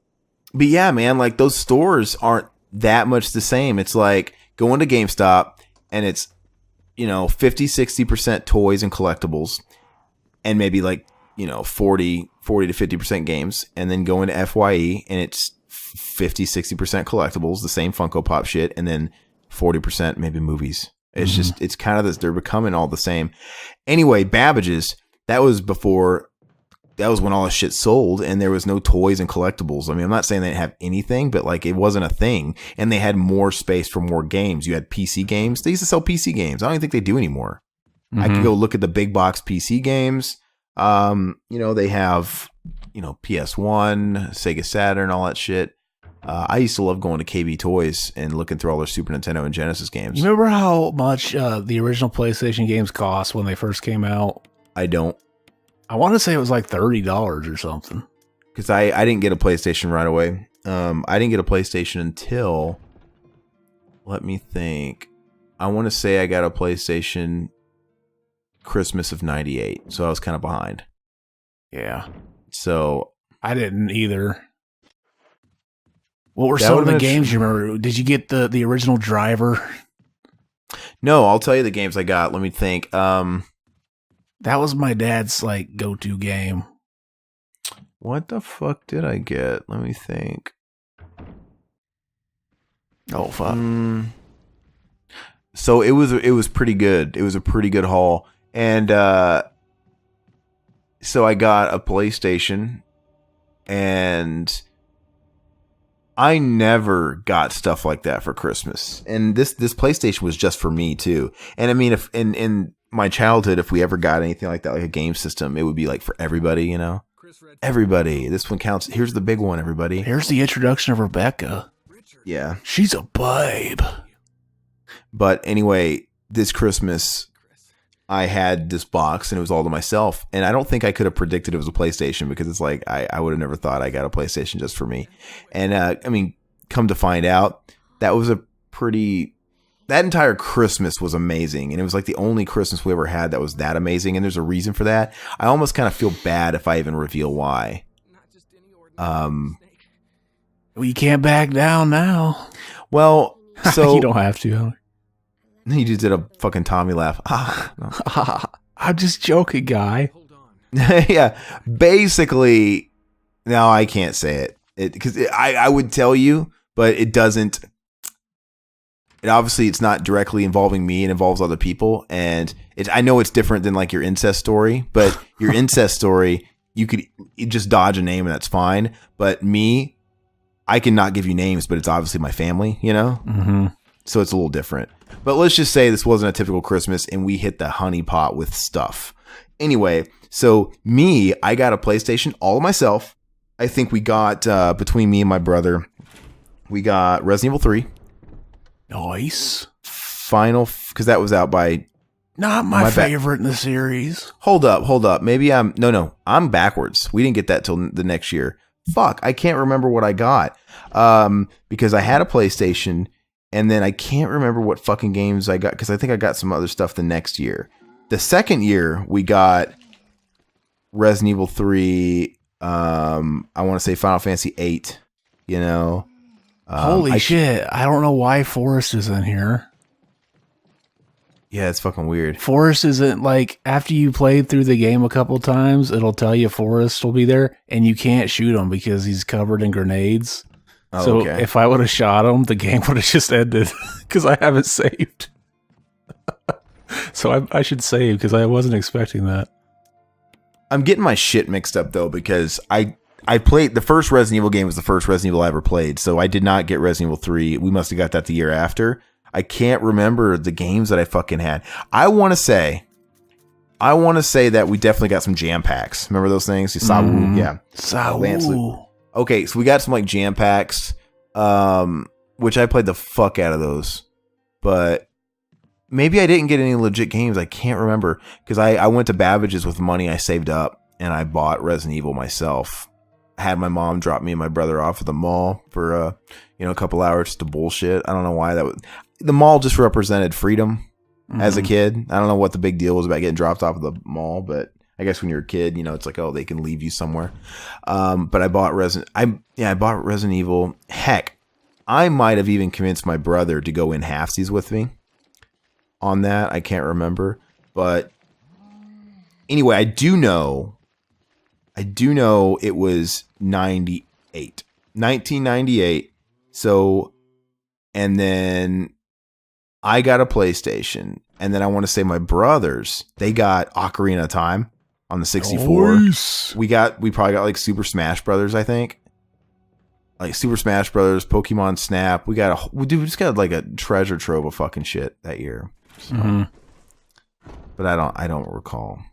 yeah, man, like, those stores aren't that much the same. It's like going to GameStop, and it's, you know, 50-60% toys and collectibles, and maybe like, you know, 40 to 50% games, and then go into FYE, and it's 50-60% collectibles, the same Funko Pop shit, and then 40% maybe movies. It's just, it's kind of this, they're becoming all the same. Anyway, Babbage's, that was when all this shit sold, and there was no toys and collectibles. I mean, I'm not saying they didn't have anything, but like, it wasn't a thing, and they had more space for more games. You had PC games. They used to sell PC games. I don't even think they do anymore. I could go look at the big box PC games. You know, they have, you know, PS1, Sega Saturn, all that shit. I used to love going to KB Toys and looking through all their Super Nintendo and Genesis games. You remember how much the original PlayStation games cost when they first came out? I don't. I want to say it was like $30 or something. Because I didn't get a PlayStation right away. I didn't get a PlayStation until, let me think. I want to say I got a PlayStation Christmas of 98. So I was kind of behind. Yeah. So I didn't either. What were some of the games you remember? Did you get the original Driver? No, I'll tell you the games I got. Let me think. That was my dad's like go-to game. What the fuck did I get? Let me think. Oh fuck. So it was pretty good. It was a pretty good haul. And so I got a PlayStation, and I never got stuff like that for Christmas. And this PlayStation was just for me too. And I mean, if in my childhood, if we ever got anything like that, like a game system, it would be like for everybody, you know? Everybody. This one counts. Here's the big one, everybody. Here's the introduction of Rebecca. Yeah. She's a babe. But anyway, this Christmas, I had this box, and it was all to myself. And I don't think I could have predicted it was a PlayStation, because it's like, I would have never thought I got a PlayStation just for me. And I mean, come to find out, that entire Christmas was amazing. And it was like the only Christmas we ever had that was that amazing. And there's a reason for that. I almost kind of feel bad if I even reveal why. Well, you can't back down now. Well, so you don't have to. You just did a fucking Tommy laugh. I'm just joking, guy. Yeah, basically. No, I can't say it because I would tell you, but it doesn't. It obviously, it's not directly involving me. It involves other people, and I know it's different than like your incest story, but your incest story, you could just dodge a name and that's fine. But me, I can not give you names, but it's obviously my family, you know? Mm-hmm. So it's a little different. But let's just say this wasn't a typical Christmas and we hit the honey pot with stuff. Anyway, so I got a PlayStation all of myself. I think we got, between me and my brother, we got Resident Evil 3. Nice. Because that was out by... Not my favorite in the series. Hold up. Maybe I'm backwards. We didn't get that till the next year. Fuck, I can't remember what I got. Because I had a PlayStation, and then I can't remember what fucking games I got, because I think I got some other stuff the next year. The second year, we got Resident Evil 3, I want to say Final Fantasy 8, you know. Holy shit, I don't know why Forrest is in here. Yeah, it's fucking weird. Forrest isn't like, after you played through the game a couple times, it'll tell you Forrest will be there, and you can't shoot him because he's covered in grenades. Oh, so okay. if I would have shot him, the game would have just ended because I haven't saved. So I should save because I wasn't expecting that. I'm getting my shit mixed up though, because I played the first Resident Evil game was the first Resident Evil I ever played, so I did not get Resident Evil 3. We must have got that the year after. I can't remember the games that I fucking had. I want to say that we definitely got some jam packs. Remember those things? Sawu, yeah. Sawu. Okay, so we got some like jam packs, which I played the fuck out of those. But maybe I didn't get any legit games. I can't remember, because I went to Babbage's with money I saved up, and I bought Resident Evil myself. I had my mom drop me and my brother off at the mall for a couple hours just to bullshit. I don't know why that was. The mall just represented freedom as a kid. I don't know what the big deal was about getting dropped off at the mall, but I guess when you're a kid, it's like, oh, they can leave you somewhere. But I bought I bought Resident Evil. Heck, I might have even convinced my brother to go in halfsies with me on that. I can't remember, but anyway, I do know it was 1998. So, and then I got a PlayStation, and then I want to say my brothers, they got Ocarina of Time on the 64. Nice. We probably got like Super Smash Brothers, I think. Like Super Smash Brothers, Pokemon Snap. We just got like a treasure trove of fucking shit that year. So, but I don't recall.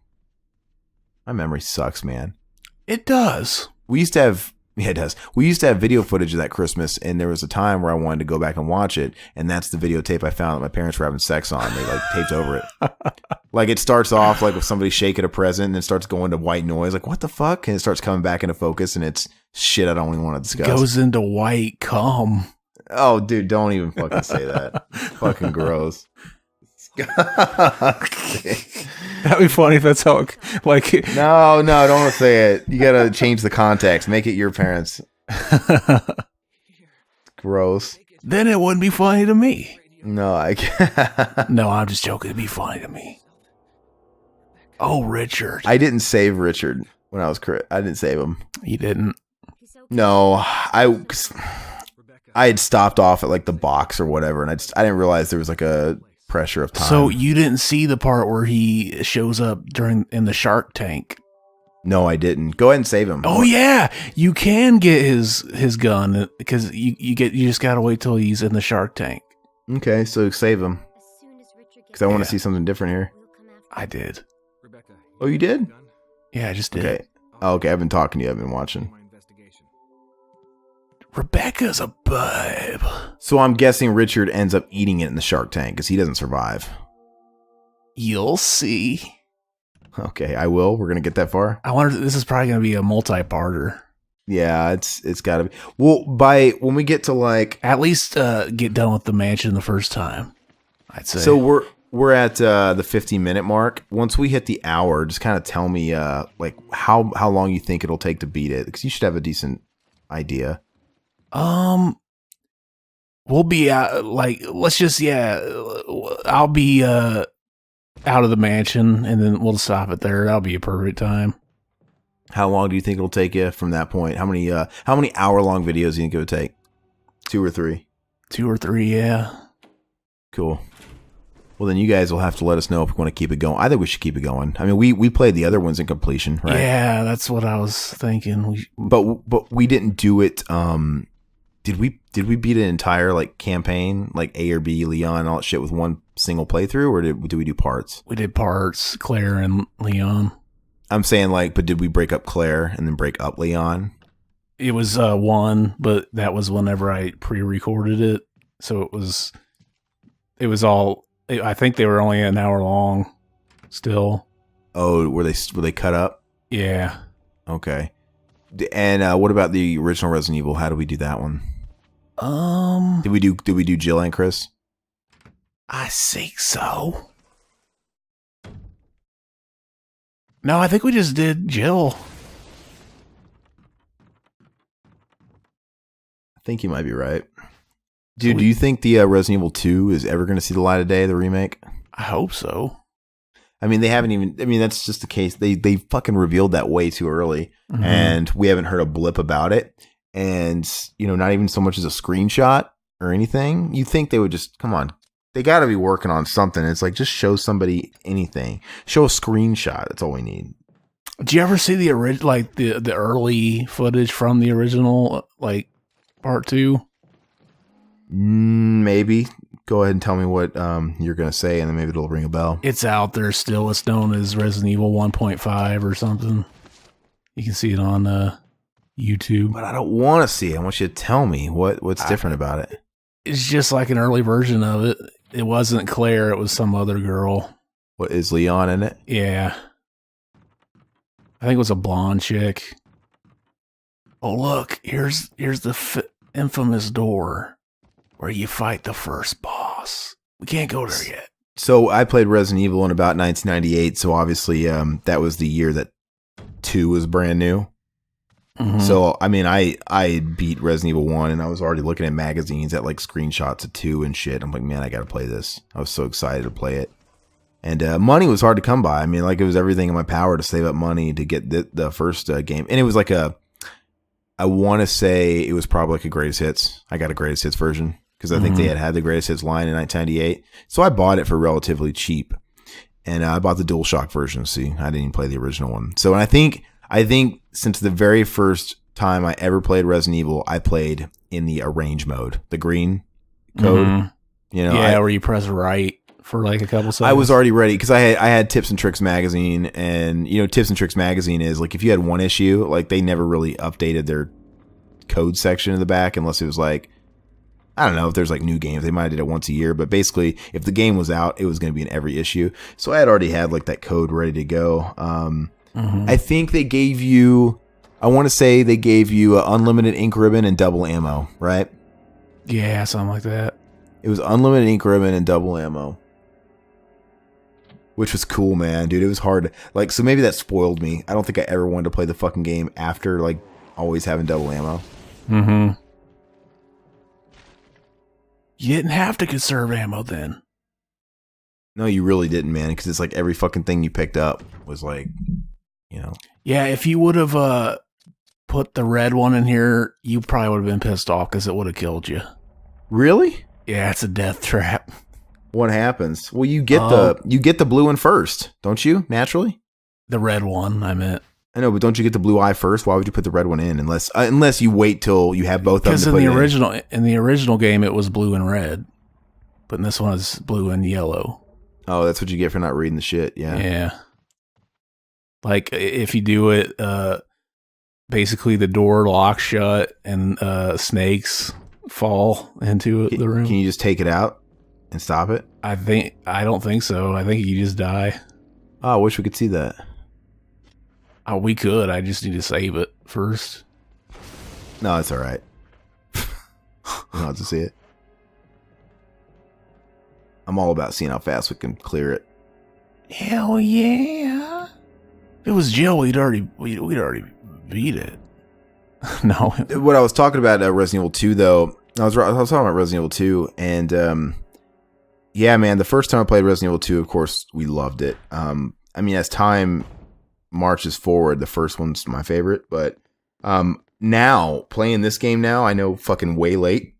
My memory sucks, man. It does. We used to have video footage of that Christmas, and there was a time where I wanted to go back and watch it, and that's the videotape I found that my parents were having sex on. They like taped over it. Like it starts off like with somebody shaking a present, and then starts going to white noise. Like, what the fuck? And it starts coming back into focus, and it's shit I don't even want to discuss. Goes into white cum. Oh, dude, don't even fucking say that. Fucking gross. That'd be funny if that's how it, like. No, don't want to say it. You gotta change the context. Make it your parents. Gross. Then it wouldn't be funny to me. No, I can't. No, I'm just joking. It'd be funny to me. Oh, Richard. I didn't save Richard when I was I didn't save him. You didn't? No, I had stopped off at like the box or whatever, and I didn't realize there was like a pressure of time. So you didn't see the part where he shows up in the shark tank? No, I didn't. Go ahead and save him. Oh yeah, you can get his gun because you just gotta wait till he's in the shark tank. Okay, so save him because I want to see something different here. I did. Oh, you did? Yeah, I just did. Okay. Oh, okay. I've been talking to you. I've been watching. Rebecca's a babe. So I'm guessing Richard ends up eating it in the shark tank because he doesn't survive. You'll see. Okay, I will. We're gonna get that far. I wonder. This is probably gonna be a multi-parter. Yeah, it's gotta be. Well, when we get to like at least get done with the mansion the first time, I'd say. So we're at the 15-minute mark. Once we hit the hour, just kind of tell me like how long you think it'll take to beat it, because you should have a decent idea. We'll be out, like, let's just, I'll be out of the mansion, and then we'll stop it there. That'll be a perfect time. How long do you think it'll take you from that point? How many hour-long videos do you think it would take? 2 or 3? 2 or 3, yeah. Cool. Well, then you guys will have to let us know if we want to keep it going. I think we should keep it going. I mean, we played the other ones in completion, right? Yeah, that's what I was thinking. But we didn't do it Did we beat an entire like campaign, like A or B, Leon, and all that shit with one single playthrough, or did we do parts? We did parts, Claire and Leon. I'm saying like, but did we break up Claire and then break up Leon? It was one, but that was whenever I pre-recorded it, so it was all. I think they were only an hour long. Still. Oh, were they cut up? Yeah. Okay. And what about the original Resident Evil? How do we do that one? Did we do Jill and Chris? I think so. No, I think we just did Jill. I think you might be right. Dude, do you think the Resident Evil 2 is ever going to see the light of day, the remake? I hope so. I mean, they haven't even... I mean, that's just the case. They fucking revealed that way too early, and we haven't heard a blip about it. And, you know, not even so much as a screenshot or anything. You think they would just... Come on. They got to be working on something. It's like, just show somebody anything. Show a screenshot. That's all we need. Did you ever see the the early footage from the original, like, part 2? Maybe. Go ahead and tell me what you're going to say, and then maybe it'll ring a bell. It's out there still. It's known as Resident Evil 1.5 or something. You can see it on YouTube. But I don't want to see it. I want you to tell me what's different about it. It's just like an early version of it. It wasn't Claire. It was some other girl. What, is Leon in it? Yeah. I think it was a blonde chick. Oh, look. Here's the infamous door where you fight the first boss. We can't go there yet. So I played Resident Evil in about 1998. So obviously that was the year that 2 was brand new. Mm-hmm. So, I mean, I beat Resident Evil 1 and I was already looking at magazines at like screenshots of 2 and shit. I'm like, man, I got to play this. I was so excited to play it. And money was hard to come by. I mean, like it was everything in my power to save up money to get the first game. And it was like I want to say it was probably like a greatest hits. I got a greatest hits version because I think they had the greatest hits line in 1998. So I bought it for relatively cheap. And I bought the DualShock version. See, I didn't even play the original one. So, and I think since the very first time I ever played Resident Evil, I played in the arrange mode, the green code. You know, where you press right for like a couple seconds. I was already ready because I had Tips and Tricks magazine, and you know, Tips and Tricks magazine is like if you had one issue, like they never really updated their code section in the back unless it was like, I don't know if there's like new games. They might have did it once a year, but basically if the game was out, it was going to be in every issue. So I had already had like that code ready to go. I think they gave you, I want to say they gave you unlimited ink ribbon and double ammo, right? Yeah, something like that. It was unlimited ink ribbon and double ammo, which was cool, man, dude. It was hard. Like, so maybe that spoiled me. I don't think I ever wanted to play the fucking game after like always having double ammo. You didn't have to conserve ammo then. No, you really didn't, man, because it's like every fucking thing you picked up was like, you know. Yeah, if you would have put the red one in here, you probably would have been pissed off because it would have killed you. Really? Yeah, it's a death trap. What happens? Well, you get the blue one first, don't you? Naturally. The red one, I meant. I know, but don't you get the blue eye first? Why would you put the red one in unless you wait till you have both of them? Because in the original game it was blue and red, but in this one it's blue and yellow. Oh, that's what you get for not reading the shit. Yeah. Yeah. Like if you do it, basically the door locks shut and snakes fall into the room. Can you just take it out and stop it? I don't think so. I think you just die. Oh, I wish we could see that. Oh, we could. I just need to save it first. No, it's all right. You don't have to see it. I'm all about seeing how fast we can clear it. Hell yeah! If it was Jill, we'd already beat it. No. What I was talking about Resident Evil 2, though, I was talking about Resident Evil 2, and yeah, man, the first time I played Resident Evil 2, of course, we loved it. I mean, as time marches forward, the first one's my favorite, but now playing this game now, I know fucking way late,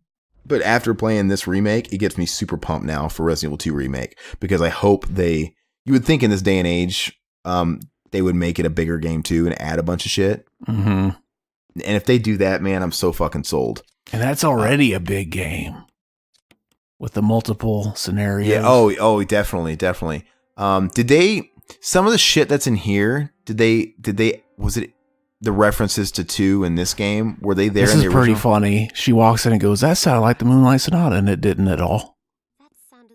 but after playing this remake, it gets me super pumped now for Resident Evil 2 remake, because I hope you would think in this day and age they would make it a bigger game too and add a bunch of shit. And if they do that, man, I'm so fucking sold. And that's already a big game with the multiple scenarios. Yeah. Oh, definitely. Did they, some of the shit that's in here, was it the references to 2 in this game? Were they there this in the original? This is pretty funny. She walks in and goes, that sounded like the Moonlight Sonata, and it didn't at all.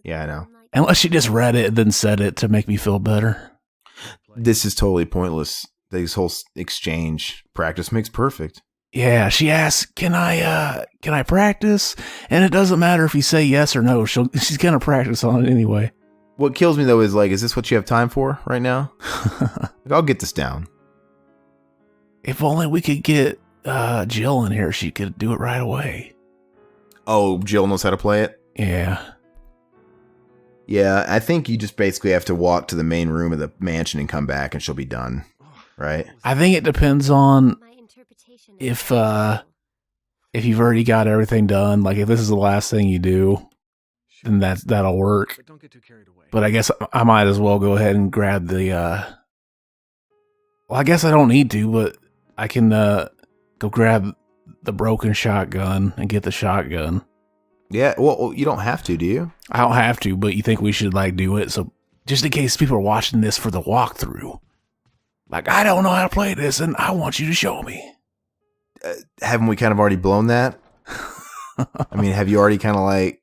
Yeah, I know. Unless she just read it and then said it to make me feel better. This is totally pointless. This whole exchange, practice makes perfect. Yeah, she asks, can I practice? And it doesn't matter if you say yes or no. She's going to practice on it anyway. What kills me, though, is like, is this what you have time for right now? Like, I'll get this down. If only we could get Jill in here, she could do it right away. Oh, Jill knows how to play it? Yeah. Yeah, I think you just basically have to walk to the main room of the mansion and come back and she'll be done, right? I think it depends on if you've already got everything done. Like, if this is the last thing you do, then that'll work. But I guess I might as well go ahead and grab the... Well, I guess I don't need to, but I can go grab the broken shotgun and get the shotgun. Yeah, well, you don't have to, do you? I don't have to, but you think we should, like, do it? So, just in case people are watching this for the walkthrough. Like, I don't know how to play this, and I want you to show me. Haven't we kind of already blown that? I mean, have you already kind of like...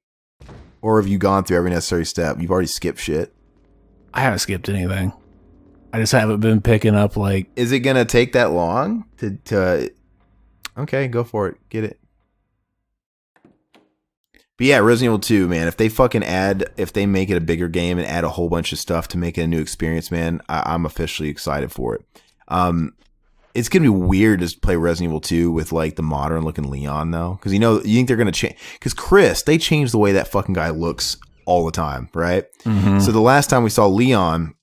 Or have you gone through every necessary step? You've already skipped shit. I haven't skipped anything. I just haven't been picking up, like... Is it going to take that long to... Okay, go for it. Get it. But yeah, Resident Evil 2, man, if they make it a bigger game and add a whole bunch of stuff to make it a new experience, man, I'm officially excited for it. It's going to be weird to play Resident Evil 2 with like the modern looking Leon though. Cause you think they're going to change, cause Chris, they changed the way that fucking guy looks all the time. Right. Mm-hmm. So the last time we saw Leon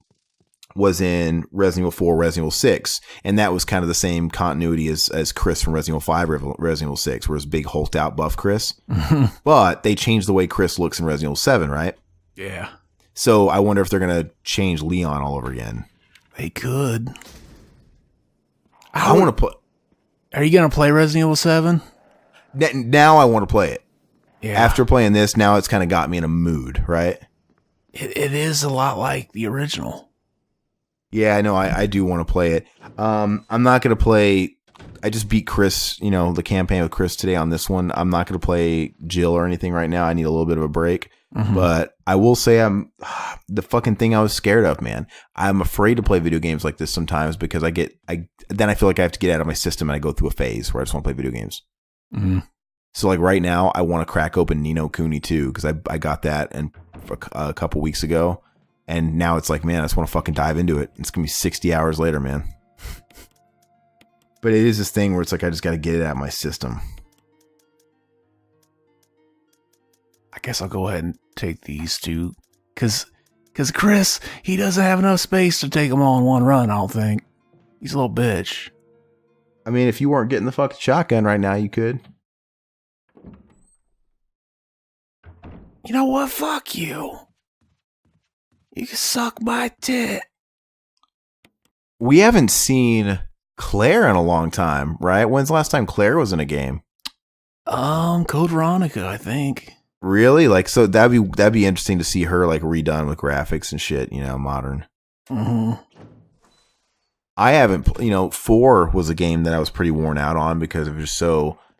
was in Resident Evil 4, Resident Evil 6. And that was kind of the same continuity as Chris from Resident Evil 5, Resident Evil 6, where it's big hulked out buff Chris. But they changed the way Chris looks in Resident Evil 7, right? Yeah. So I wonder if they're going to change Leon all over again. They could. I want to put... Are you going to play Resident Evil 7? Now I want to play it. Yeah. After playing this, now it's kind of got me in a mood, right? It is a lot like the original. Yeah, I know. I do want to play it. I'm not going to play... I just beat Chris, the campaign with Chris today on this one. I'm not going to play Jill or anything right now. I need a little bit of a break. Mm-hmm. But I will say the fucking thing I was scared of, man. I'm afraid to play video games like this sometimes because then I feel like I have to get out of my system and I go through a phase where I just want to play video games. Mm-hmm. So like right now, I want to crack open Ni no Kuni 2 because I got that a couple weeks ago. And now it's like, man, I just want to fucking dive into it. It's going to be 60 hours later, man. But it is this thing where it's like, I just got to get it out of my system. I guess I'll go ahead and take these two. Because Chris, he doesn't have enough space to take them all in one run, I don't think. He's a little bitch. I mean, if you weren't getting the fucking shotgun right now, you could. You know what? Fuck you. You can suck my tit. We haven't seen Claire in a long time, right? When's the last time Claire was in a game? Code Veronica, I think. Really? Like, so that'd be interesting to see her like redone with graphics and shit, modern. Mm-hmm. I haven't, 4 was a game that I was pretty worn out on because it was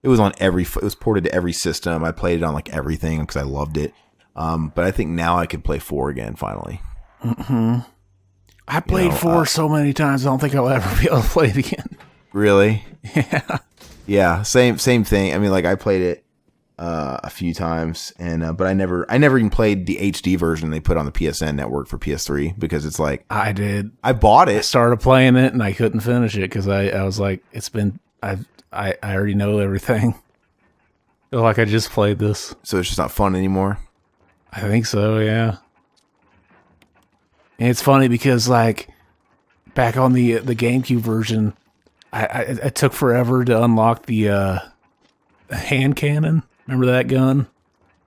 it was ported to every system. I played it on like everything because I loved it. But I think now I could play 4 again finally. Mm-hmm. I played 4 so many times. I don't think I'll ever be able to play it again. Really? Yeah. Yeah. Same thing. I mean, like I played it a few times, and but I never even played the HD version they put on the PSN network for PS3 because it's like I did. I bought it. I started playing it and I couldn't finish it because I was like, I already know everything. I feel like I just played this, so it's just not fun anymore. I think so. Yeah. And it's funny because, like, back on the GameCube version, I took forever to unlock the hand cannon. Remember that gun?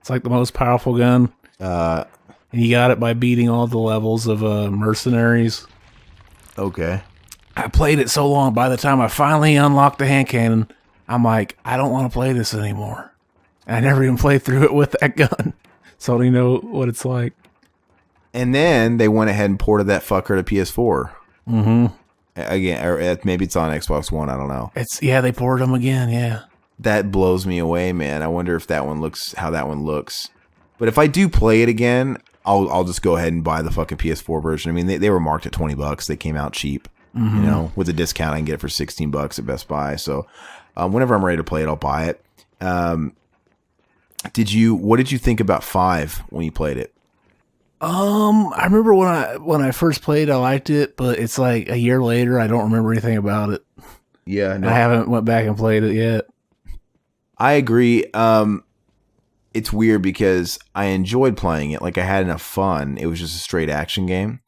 It's like the most powerful gun. And you got it by beating all the levels of mercenaries. Okay. I played it so long. By the time I finally unlocked the hand cannon, I'm like, I don't want to play this anymore. And I never even played through it with that gun, so I don't even know what it's like. And then they went ahead and ported that fucker to PS4. Mm-hmm. Again, or maybe it's on Xbox One. I don't know. They ported them again. Yeah. That blows me away, man. I wonder if how that one looks. But if I do play it again, I'll just go ahead and buy the fucking PS4 version. I mean, they were marked at $20. They came out cheap. Mm-hmm. You know, with a discount, I can get it for $16 at Best Buy. So, whenever I'm ready to play it, I'll buy it. What did you think about 5 when you played it? I remember when I first played, I liked it, but it's like a year later, I don't remember anything about it. Yeah, no. I haven't went back and played it yet. I agree. It's weird because I enjoyed playing it. Like, I had enough fun. It was just a straight action game.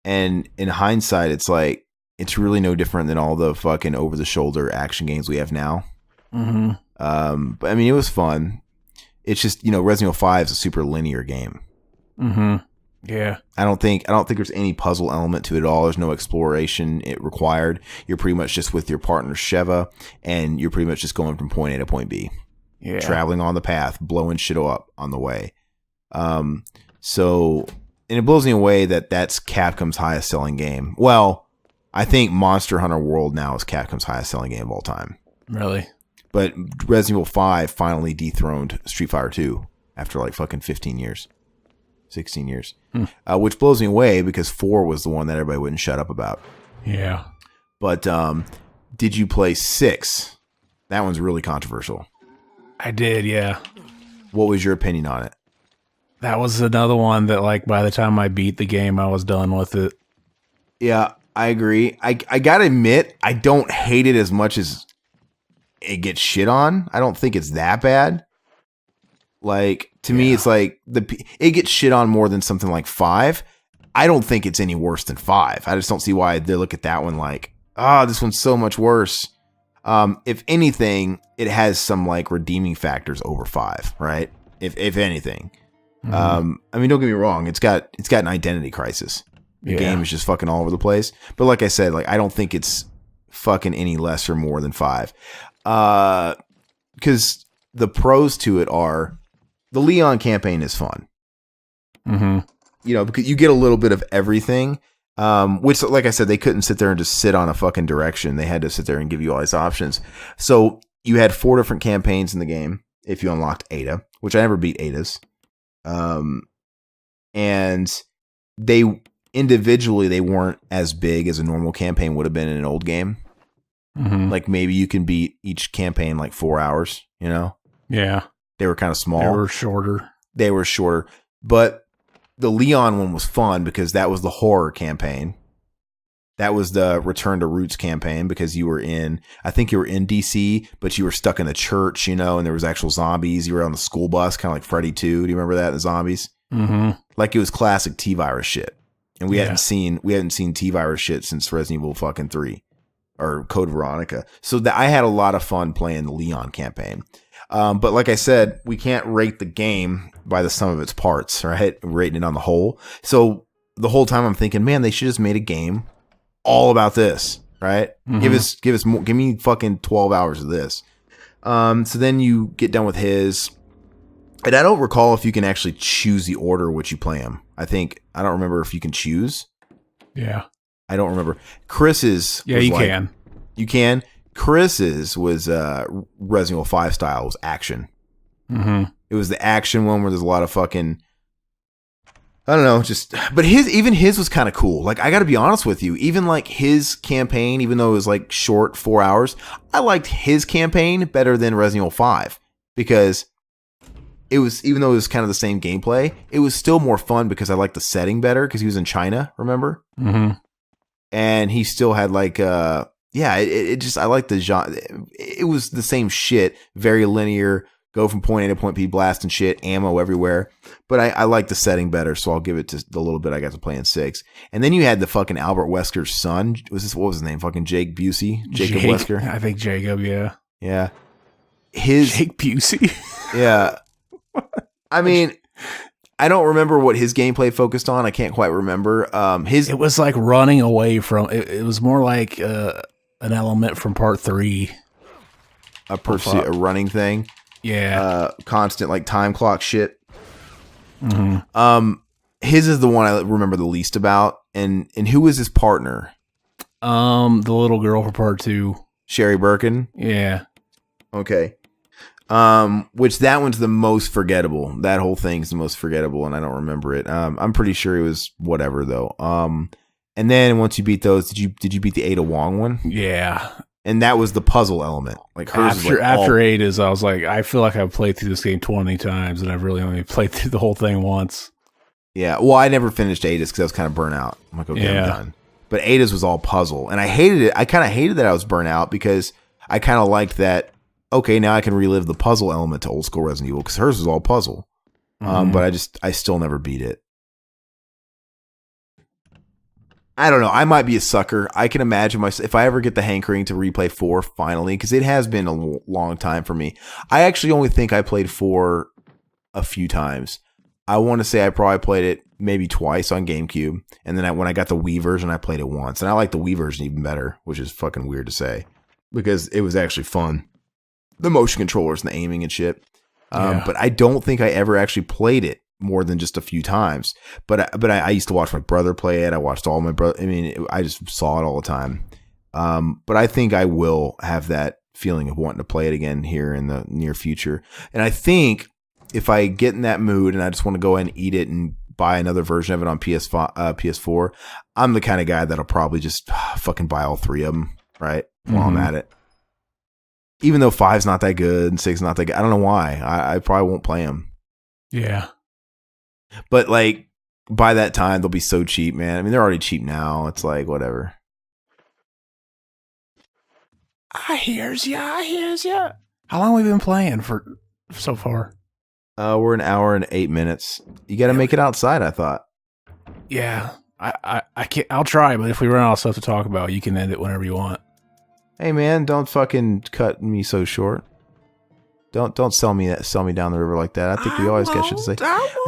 And in hindsight, it's like, it's really no different than all the fucking over-the-shoulder action games we have now. Mm-hmm. But I mean, it was fun. It's just, Resident Evil 5 is a super linear game. Mm-hmm. Yeah. I don't think there's any puzzle element to it at all. There's no exploration it required. You're pretty much just with your partner Sheva, and you're pretty much just going from point A to point B. Yeah. Traveling on the path, blowing shit up on the way. So, and it blows me away that that's Capcom's highest selling game. Well, I think Monster Hunter World now is Capcom's highest selling game of all time. Really? But Resident Evil 5 finally dethroned Street Fighter 2 after like fucking 15 years. 16 years. Which blows me away because 4 was the one that everybody wouldn't shut up about. Yeah. But did you play 6? That one's really controversial. I did, yeah. What was your opinion on it? That was another one that, like, by the time I beat the game, I was done with it. Yeah, I agree. I gotta admit, I don't hate it as much as it gets shit on. I don't think it's that bad. Like, to me, it's like it gets shit on more than something like 5. I don't think it's any worse than 5. I just don't see why they look at that one like, this one's so much worse. If anything, it has some like redeeming factors over 5, right? If anything. Mm-hmm. I mean, don't get me wrong. It's got an identity crisis. The game is just fucking all over the place. But like I said, like I don't think it's fucking any less or more than 5. Because the pros to it are the Leon campaign is fun. Mm-hmm. Because you get a little bit of everything. Which, like I said, they couldn't sit there and just sit on a fucking direction. They had to sit there and give you all these options. So you had 4 different campaigns in the game if you unlocked Ada, which I never beat Ada's. And they individually, they weren't as big as a normal campaign would have been in an old game. Mm-hmm. Like maybe you can beat each campaign like 4 hours, Yeah. They were kind of small. They were shorter. But the Leon one was fun because that was the horror campaign. That was the Return to Roots campaign because I think you were in DC, but you were stuck in a church, and there was actual zombies. You were on the school bus, kind of like Freddy 2. Do you remember that, the zombies? Mm-hmm. Like it was classic T-Virus shit. And we hadn't seen T-Virus shit since Resident Evil fucking 3 or Code Veronica. So I had a lot of fun playing the Leon campaign. But like I said, we can't rate the game by the sum of its parts, right? Rating it on the whole. So the whole time I'm thinking, man, they should have just made a game all about this, right? Mm-hmm. Give us more. Give me fucking 12 hours of this. So then you get done with his, and I don't recall if you can actually choose the order in which you play him. I don't remember if you can choose. Yeah. I don't remember. Chris's. Yeah, you can. You can. Chris's was Resident Evil 5 style. It was action. Mm-hmm. It was the action one where there's a lot of fucking, I don't know, but his was kind of cool. Like, I got to be honest with you, even like his campaign, even though it was like short 4 hours, I liked his campaign better than Resident Evil 5 because it was, even though it was kind of the same gameplay, it was still more fun because I liked the setting better because he was in China, remember? Mm-hmm. And he still had like, I like the genre. It was the same shit, very linear, go from point A to point B, blasting shit, ammo everywhere. But I like the setting better, so I'll give it to the little bit I got to play in 6. And then you had the fucking Albert Wesker's son. What was his name? Fucking Jake Busey? Jacob Wesker? I think Jacob, yeah. Yeah. Jake Busey? Yeah. I mean, I don't remember what his gameplay focused on. I can't quite remember. It was like running away from. It was more like an element from part 3. A running thing. Yeah. Constant like time clock shit. Mm-hmm. His is the one I remember the least about. And who was his partner? The little girl for part 2. Sherry Birkin. Yeah. Okay. Which that one's the most forgettable. That whole thing's the most forgettable, and I don't remember it. I'm pretty sure it was whatever though. And then once you beat those, did you beat the Ada Wong one? Yeah. And that was the puzzle element. Like hers after Ada's, I was like, I feel like I've played through this game 20 times, and I've really only played through the whole thing once. Yeah. Well, I never finished Ada's because I was kind of burnt out. I'm like, okay, I'm done. But Ada's was all puzzle, and I hated it. I kind of hated that I was burnt out because I kind of liked that. Okay, now I can relive the puzzle element to old school Resident Evil because hers was all puzzle. But I still never beat it. I don't know. I might be a sucker. I can imagine myself if I ever get the hankering to replay 4 finally, because it has been a long time for me. I actually only think I played 4 a few times. I want to say I probably played it maybe twice on GameCube, and then when I got the Wii version, I played it once, and I like the Wii version even better, which is fucking weird to say because it was actually fun. The motion controllers and the aiming and shit. But I don't think I ever actually played it more than just a few times. But I used to watch my brother play it. I watched all my brother. I mean, I just saw it all the time. But I think I will have that feeling of wanting to play it again here in the near future. And I think if I get in that mood and I just want to go ahead and eat it and buy another version of it on PS4, I'm the kind of guy that'll probably just fucking buy all 3 of them, right? While I'm at it. Even though 5's not that good and 6's not that good. I don't know why. I probably won't play them. Yeah. But like by that time, they'll be so cheap, man. I mean, they're already cheap now. It's like, whatever. I hears ya. How long have we been playing for so far? We're an hour and 8 minutes. You got to make it outside, I thought. Yeah. I can't. I'll try, but if we run out of stuff to talk about, you can end it whenever you want. Hey man, don't fucking cut me so short. Don't sell me down the river like that. I think we always got shit to say.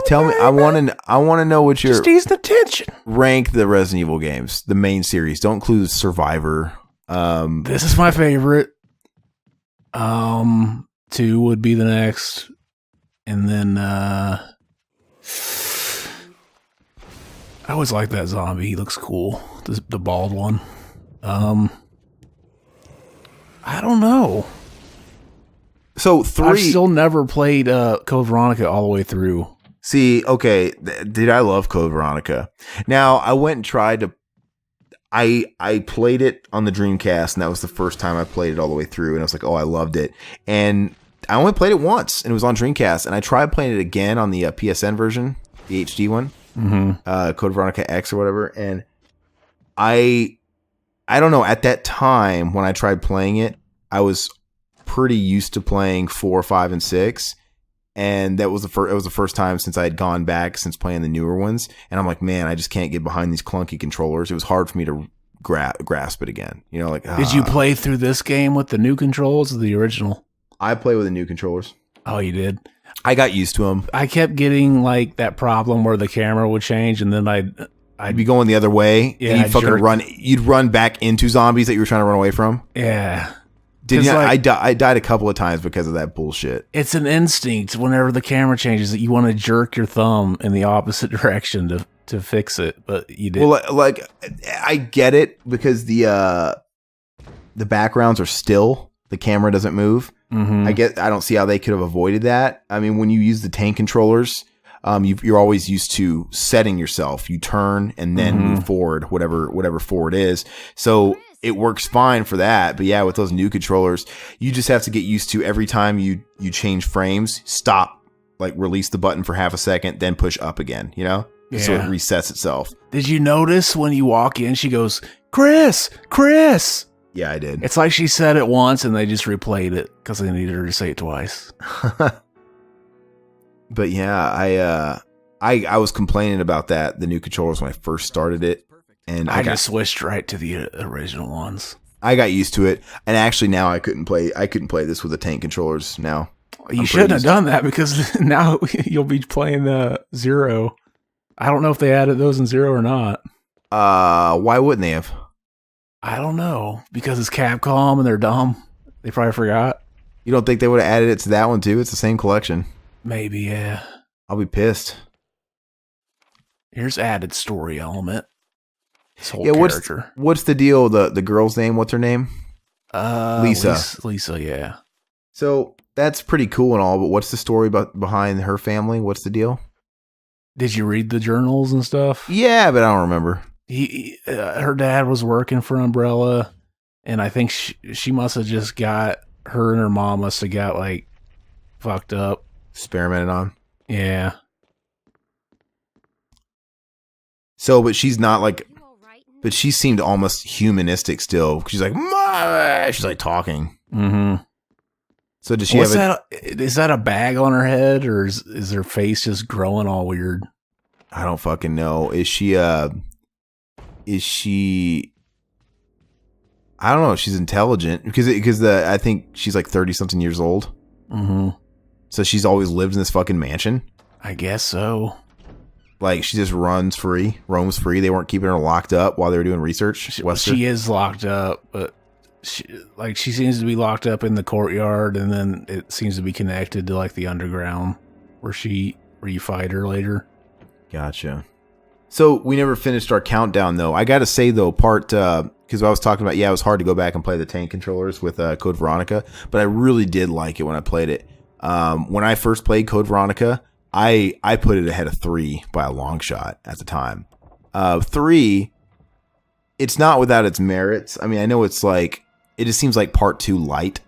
Tell me, I want to know what your just ease the tension. Rank the Resident Evil games, the main series. Don't include Survivor. This is my favorite. 2 would be the next, and then I always like that zombie. He looks cool. The bald one. I don't know. So 3. I've still never played Code Veronica all the way through. See, okay, did I love Code Veronica? Now I went and tried to. I played it on the Dreamcast, and that was the first time I played it all the way through, and I was like, oh, I loved it. And I only played it once, and it was on Dreamcast, and I tried playing it again on the PSN version, the HD one, Code Veronica X or whatever, and I don't know. At that time, when I tried playing it, I was pretty used to playing 4, 5, and 6, and that was it was the first time since I had gone back since playing the newer ones, and I'm like, man, I just can't get behind these clunky controllers. It was hard for me to grasp it again. You know, like did you play through this game with the new controls or the original? I play with the new controllers. Oh, you did? I got used to them. I kept getting like that problem where the camera would change, and then I'd be going the other way. Yeah, and you'd fucking run. You'd run back into zombies that you were trying to run away from. Yeah. Did you? Like, I died a couple of times because of that bullshit. It's an instinct whenever the camera changes that you want to jerk your thumb in the opposite direction to fix it, but you didn't. Well, like I get it because the backgrounds are still. The camera doesn't move. Mm-hmm. I don't see how they could have avoided that. I mean, when you use the tank controllers, you're always used to setting yourself. You turn and then move forward, whatever forward is. So it works fine for that. But yeah, with those new controllers, you just have to get used to every time you change frames, stop, like release the button for half a second, then push up again, you know? Yeah. So it resets itself. Did you notice when you walk in, she goes, Chris! Yeah, I did. It's like she said it once and they just replayed it because they needed her to say it twice. But yeah, I was complaining about the new controllers when I first started it. And I just switched right to the original ones. I got used to it, and actually now I couldn't play this with the tank controllers now. You shouldn't have done that because now you'll be playing Zero. I don't know if they added those in Zero or not. Why wouldn't they have? I don't know. Because it's Capcom and they're dumb. They probably forgot. You don't think they would have added it to that one too? It's the same collection. Maybe, yeah. I'll be pissed. Here's added story element. This whole Yeah, character. What's the deal? The girl's name? What's her name? Lisa. Lisa, yeah. So that's pretty cool and all, but what's the story behind her family? What's the deal? Did you read the journals and stuff? Yeah, but I don't remember. Her dad was working for Umbrella, and I think she must have just got, her and her mom must have got like fucked up. Experimented on. Yeah. So, but she's not like, but she seemed almost humanistic still. She's like, "Ma!" She's like talking. Mm-hmm. So does she have is that a bag on her head, or is her face just growing all weird? I don't fucking know. Is she I don't know if she's intelligent because I think she's like 30 something years old. Mm-hmm. So she's always lived in this fucking mansion. I guess so. Like she just roams free. They weren't keeping her locked up while they were doing research. She is locked up, but she seems to be locked up in the courtyard, and then it seems to be connected to like the underground where you fight her later. Gotcha. So we never finished our countdown though. I got to say though, because I was talking about, it was hard to go back and play the tank controllers with Code Veronica, but I really did like it when I played it. When I first played Code Veronica, I put it ahead of 3 by a long shot at the time. 3, it's not without its merits. I mean, I know it's like, it just seems like part 2 light,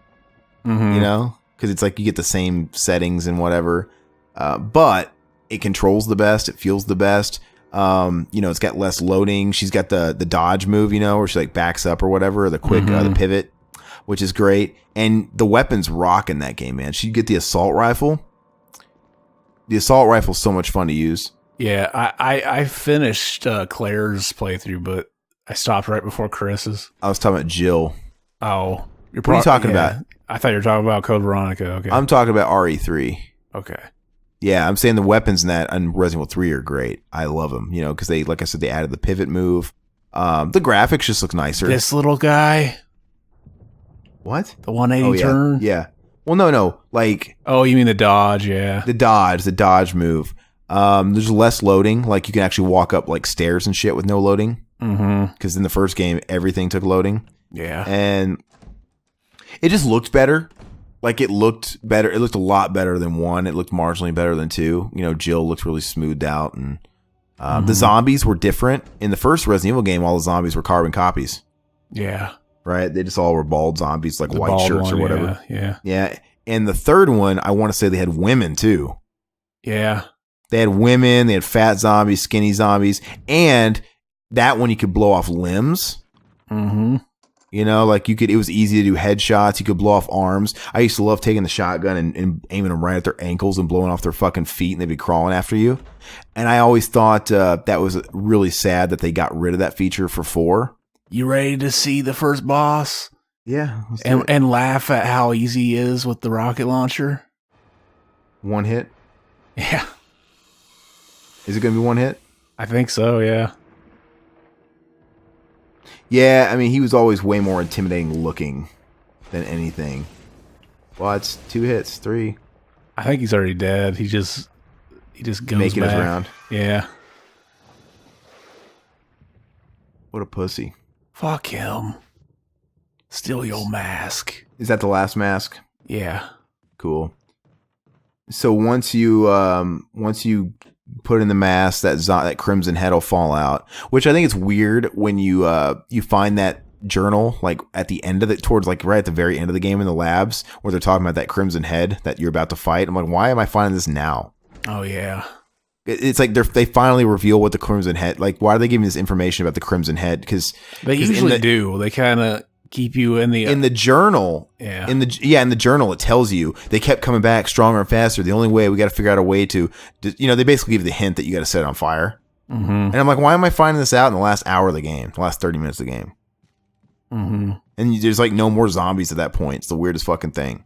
you know, because it's like you get the same settings and whatever, but it controls the best. It feels the best. It's got less loading. She's got the dodge move, where she like backs up or whatever, or the quick the pivot, which is great. And the weapons rock in that game, man. She'd get the assault rifle. The assault rifle's so much fun to use. Yeah, I finished Claire's playthrough, but I stopped right before Chris's. I was talking about Jill. Oh, what are you talking about? I thought you were talking about Code Veronica. Okay, I'm talking about RE3. Okay. Yeah, I'm saying the weapons in that on Resident Evil 3 are great. I love them, because they, like I said, they added the pivot move. The graphics just look nicer. This little guy. What? The 180 turn? Yeah. Well, no. Like. Oh, you mean the dodge? Yeah. The dodge move. There's less loading. Like you can actually walk up like stairs and shit with no loading. Mm-hmm. Because in the first game, everything took loading. Yeah. And it just looked better. Like it looked better. It looked a lot better than 1. It looked marginally better than 2. Jill looked really smoothed out, and the zombies were different. In the first Resident Evil game, all the zombies were carbon copies. Yeah. Right? They just all were bald zombies, like white shirts or whatever. Yeah. And the third one, I want to say they had women too. Yeah. They had women. They had fat zombies, skinny zombies, and that one you could blow off limbs. Mm-hmm. Like it was easy to do headshots. You could blow off arms. I used to love taking the shotgun and aiming them right at their ankles and blowing off their fucking feet, and they'd be crawling after you. And I always thought that was really sad that they got rid of that feature for 4. You ready to see the first boss? Yeah. And laugh at how easy he is with the rocket launcher? 1 hit? Yeah. Is it going to be 1 hit? I think so, yeah. Yeah, I mean, he was always way more intimidating looking than anything. Well, it's 2 hits, 3. I think he's already dead. He just goes making back. His round. Yeah. What a pussy. Fuck him. Steal your mask. Is that the last mask? Yeah. Cool. So once you put in the mask, that crimson head will fall out. Which I think it's weird when you find that journal like at the end of it, towards like right at the very end of the game in the labs, where they're talking about that crimson head that you're about to fight. I'm like, why am I finding this now? Oh yeah. It's like they finally reveal what the crimson head. Like, why are they giving this information about the crimson head? Because they usually do. They kind of keep you in the journal. Yeah. In the journal, it tells you they kept coming back stronger and faster. The only way, we got to figure out a way to, they basically give you the hint that you got to set it on fire. Mm-hmm. And I'm like, why am I finding this out in the last hour of the game, the last 30 minutes of the game? Mm-hmm. And there's like no more zombies at that point. It's the weirdest fucking thing.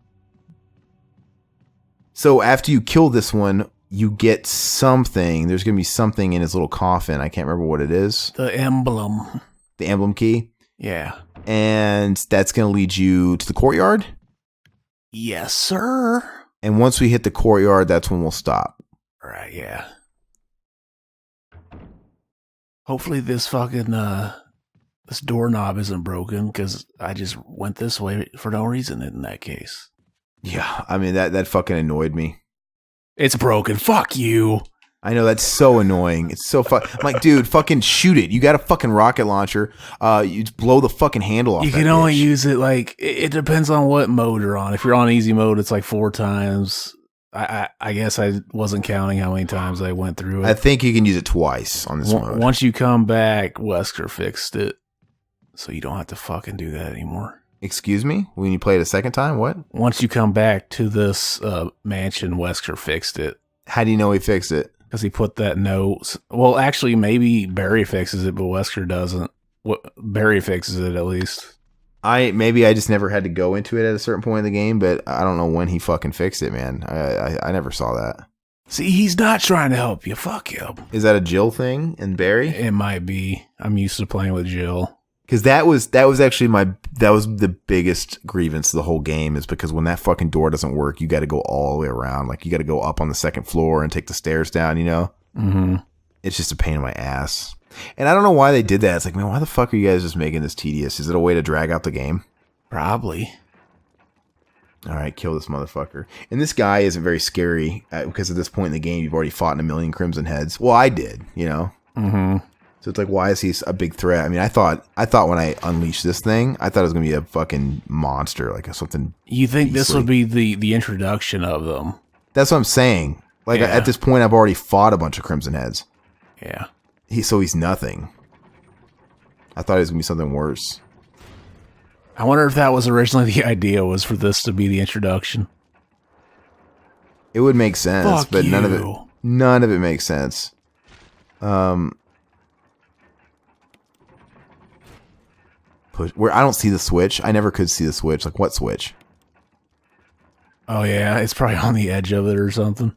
So after you kill this one, you get something. There's going to be something in his little coffin. I can't remember what it is. The emblem. The emblem key. Yeah. And that's going to lead you to the courtyard? Yes, sir. And once we hit the courtyard, that's when we'll stop. Right, yeah. Hopefully this fucking, this doorknob isn't broken, because I just went this way for no reason in that case. Yeah, I mean, that fucking annoyed me. It's broken. Fuck you. I know, that's so annoying. It's so I'm like, dude, fucking shoot it. You got a fucking rocket launcher. You just blow the fucking handle off. You can only use it, like, it depends on what mode you're on. If you're on easy mode, it's like 4 times. I guess I wasn't counting how many times I went through it. I think you can use it twice on this mode. Once you come back, Wesker fixed it. So you don't have to fucking do that anymore. Excuse me? When you play it a second time? What? Once you come back to this mansion, Wesker fixed it. How do you know he fixed it? Because he put that note. Well, actually, maybe Barry fixes it, but Wesker doesn't. Barry fixes it, at least. Maybe I just never had to go into it at a certain point in the game, but I don't know when he fucking fixed it, man. I never saw that. See, he's not trying to help you. Fuck him. Is that a Jill thing in Barry? It might be. I'm used to playing with Jill. Because that was actually the biggest grievance of the whole game, is because when that fucking door doesn't work, you got to go all the way around. Like, you got to go up on the second floor and take the stairs down, you know? Mm-hmm. It's just a pain in my ass. And I don't know why they did that. It's like, man, why the fuck are you guys just making this tedious? Is it a way to drag out the game? Probably. All right, kill this motherfucker. And this guy isn't very scary because at this point in the game, you've already fought in a million Crimson Heads. Well, I did, you know? Mm-hmm. So it's like, why is he a big threat? I mean, I thought when I unleashed this thing, I thought it was going to be a fucking monster, like something. You think beastly. This would be the introduction of them? That's what I'm saying. Like, at this point, I've already fought a bunch of Crimson Heads. Yeah. So he's nothing. I thought it was going to be something worse. I wonder if that was originally the idea, was for this to be the introduction. It would make sense, Fuck but you. none of it makes sense. Where I don't see the switch. I never could see the switch. Like, what switch? Oh yeah, it's probably on the edge of it or something.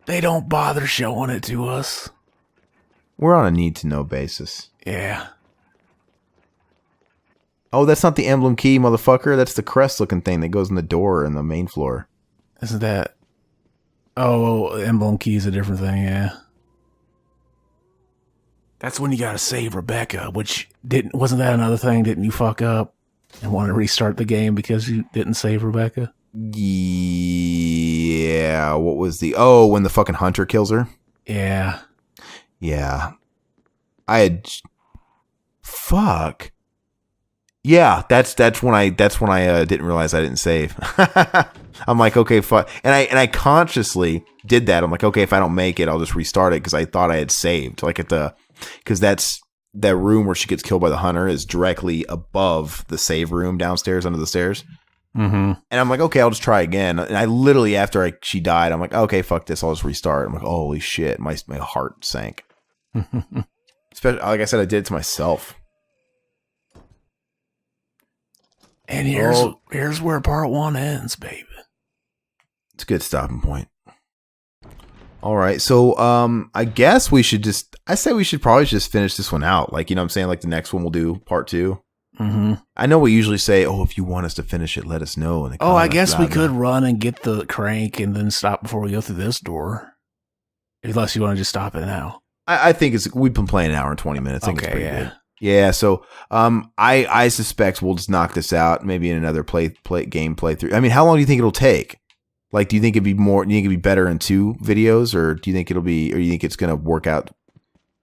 They don't bother showing it to us. We're on a need-to-know basis. Yeah. Oh, that's not the emblem key, motherfucker. That's the crest-looking thing that goes in the door in the main floor. Isn't that... Oh, emblem key is a different thing, yeah. That's when you gotta save Rebecca, which wasn't that another thing? Didn't you fuck up and want to restart the game because you didn't save Rebecca? Yeah, what was when the fucking hunter kills her? Yeah. Yeah. Fuck. Yeah, that's when I didn't realize I didn't save. I'm like, okay, fuck. And I consciously did that. I'm like, okay, if I don't make it, I'll just restart it because I thought I had saved. Like because that room where she gets killed by the hunter is directly above the save room downstairs under the stairs. Mm-hmm. And I'm like, okay, I'll just try again. And I literally, after she died, I'm like, okay, fuck this, I'll just restart. I'm like, holy shit, my heart sank. Especially, like I said, I did it to myself. And here's where part 1 ends, baby. It's a good stopping point. All right, so I guess I say we should probably just finish this one out. Like, you know what I'm saying? Like, the next one we'll do part 2. Mm-hmm. I know we usually say, oh, if you want us to finish it, let us know. In the I guess we comments. could run and get the crank and then stop before we go through this door. Unless you want to just stop it now. I think we've been playing an hour and 20 minutes. I think it's pretty good. Yeah, so I suspect we'll just knock this out maybe in another game playthrough. I mean, how long do you think it'll take? Like, do you think it'd be better in 2 videos, or do you think you think it's gonna work out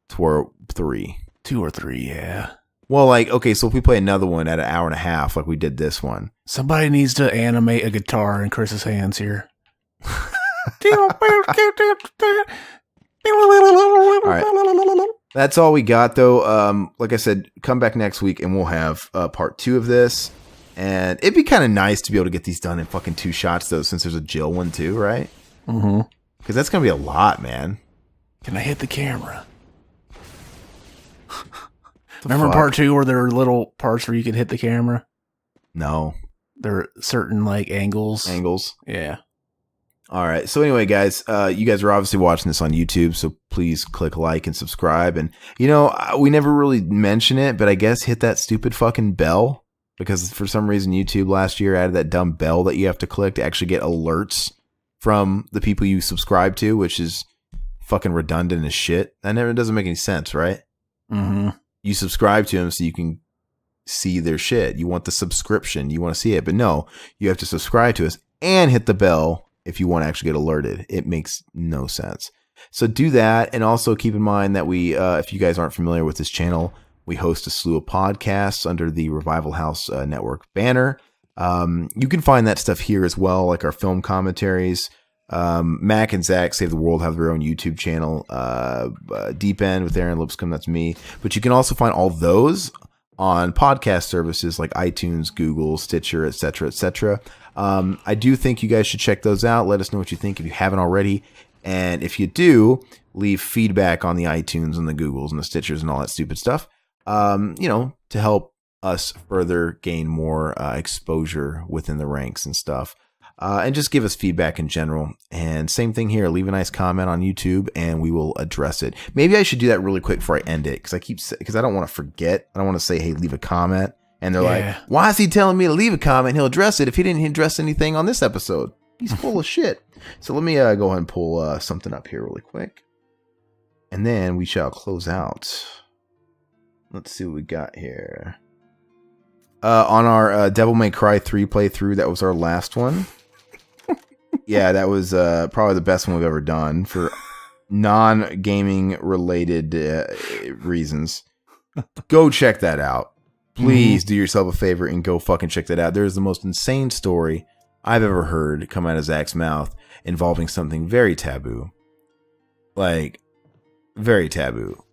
for 3? 2 or 3, yeah. Well, like, okay, so if we play another one at an hour and a half, like we did this one. Somebody needs to animate a guitar in Chris's hands here. All right. That's all we got, though. Like I said, come back next week and we'll have part 2 of this. And it'd be kind of nice to be able to get these done in fucking 2 shots, though, since there's a Jill one, too, right? Mm-hmm. Because that's going to be a lot, man. Can I hit the camera? Remember part 2 where there are little parts where you could hit the camera? No. There are certain, like, angles. Angles? Yeah. All right. So anyway, guys, you guys are obviously watching this on YouTube, so please click like and subscribe. And, we never really mention it, but I guess hit that stupid fucking bell, because for some reason YouTube last year added that dumb bell that you have to click to actually get alerts from the people you subscribe to, which is fucking redundant as shit. That never doesn't make any sense, right? Mm-hmm. You subscribe to them so you can see their shit. You want the subscription. You want to see it. But no, you have to subscribe to us and hit the bell if you want to actually get alerted. It makes no sense. So do that. And also keep in mind that we, if you guys aren't familiar with this channel, we host a slew of podcasts under the Revival House Network banner. You can find that stuff here as well, like our film commentaries. Mac and Zach Save the World have their own YouTube channel. Deep End with Aaron Lipscomb, that's me. But you can also find all those on podcast services like iTunes, Google, Stitcher, etc., etc. I do think you guys should check those out. Let us know what you think if you haven't already. And if you do, leave feedback on the iTunes and the Googles and the Stitchers and all that stupid stuff, to help us further gain more exposure within the ranks and stuff. And just give us feedback in general. And same thing here. Leave a nice comment on YouTube and we will address it. Maybe I should do that really quick before I end it, because I don't want to forget. I don't want to say, hey, leave a comment. And they're like, why is he telling me to leave a comment? He'll address it if he didn't address anything on this episode. He's full of shit. So let me go ahead and pull something up here really quick. And then we shall close out. Let's see what we got here. On our Devil May Cry 3 playthrough, that was our last one. Yeah, that was probably the best one we've ever done for non-gaming related reasons. Go check that out. Please do yourself a favor and go fucking check that out. There's the most insane story I've ever heard come out of Zach's mouth involving something very taboo. Like, very taboo.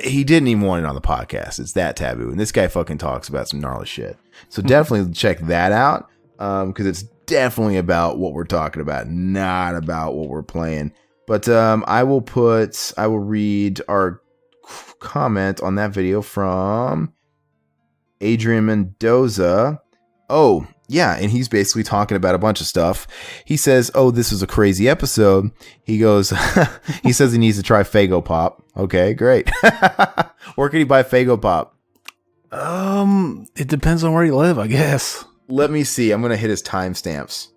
He didn't even want it on the podcast. It's that taboo. And this guy fucking talks about some gnarly shit. So definitely check that out. Because it's definitely about what we're talking about, not about what we're playing. But I will read our comment on that video from Adrian Mendoza. Oh, yeah, and he's basically talking about a bunch of stuff. He says, oh, this was a crazy episode. He goes, he says he needs to try Faygo Pop. Okay, great. Where can he buy Faygo Pop? It depends on where you live, I guess. Let me see. I'm going to hit his timestamps.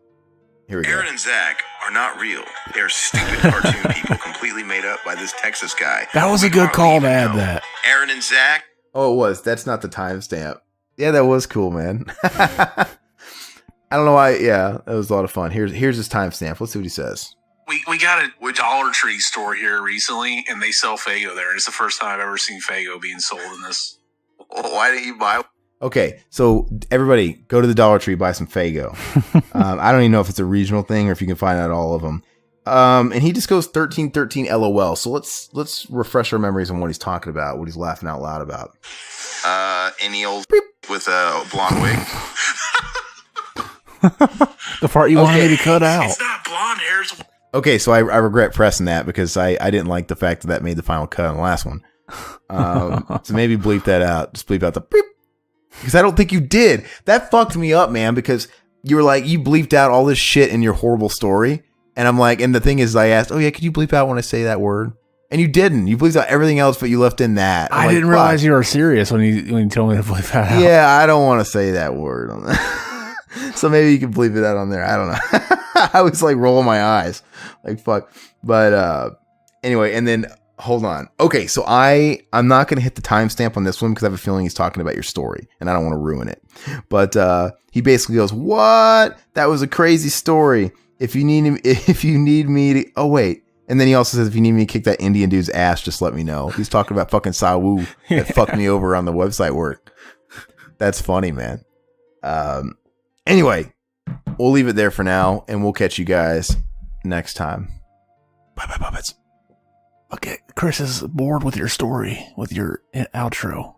Here we go. Aaron and Zach are not real. They're stupid cartoon people completely made up by this Texas guy. That was a good call to add that. Aaron and Zach. Oh, it was. That's not the timestamp. Yeah, that was cool, man. I don't know why. Yeah, that was a lot of fun. Here's his timestamp. Let's see what he says. We got a Dollar Tree store here recently, and they sell Faygo there. And it's the first time I've ever seen Faygo being sold in this. Well, why didn't you buy? Okay, so everybody go to the Dollar Tree, buy some Faygo. I don't even know if it's a regional thing or if you can find out all of them. And he just goes 1313 LOL. So let's refresh our memories on what he's talking about, what he's laughing out loud about. Any old with a blonde wig. The part you wanted me to cut out. It's not blonde hair. Okay, so I regret pressing that because I didn't like the fact that made the final cut on the last one. So maybe bleep that out. Just bleep out the beep. Because I don't think you did. That fucked me up, man, because you were like, you bleeped out all this shit in your horrible story. And I'm like, and the thing is, I asked, oh yeah, could you bleep out when I say that word? And you didn't. You bleeped out everything else, but you left in that. I didn't realize you were serious when you told me to bleep that out. Yeah, I don't want to say that word on that. So maybe you can bleep it out on there. I don't know. I was like rolling my eyes. Like, fuck. But anyway, and then hold on. Okay, so I'm not going to hit the timestamp on this one because I have a feeling he's talking about your story and I don't want to ruin it. But he basically goes, what? That was a crazy story. If you need me to, oh wait. And then he also says, if you need me to kick that Indian dude's ass, just let me know. He's talking about fucking Sawu that fucked me over on the website work. That's funny, man. Anyway, we'll leave it there for now and we'll catch you guys next time. Bye bye, puppets. Okay, Chris is bored with your story, with your outro.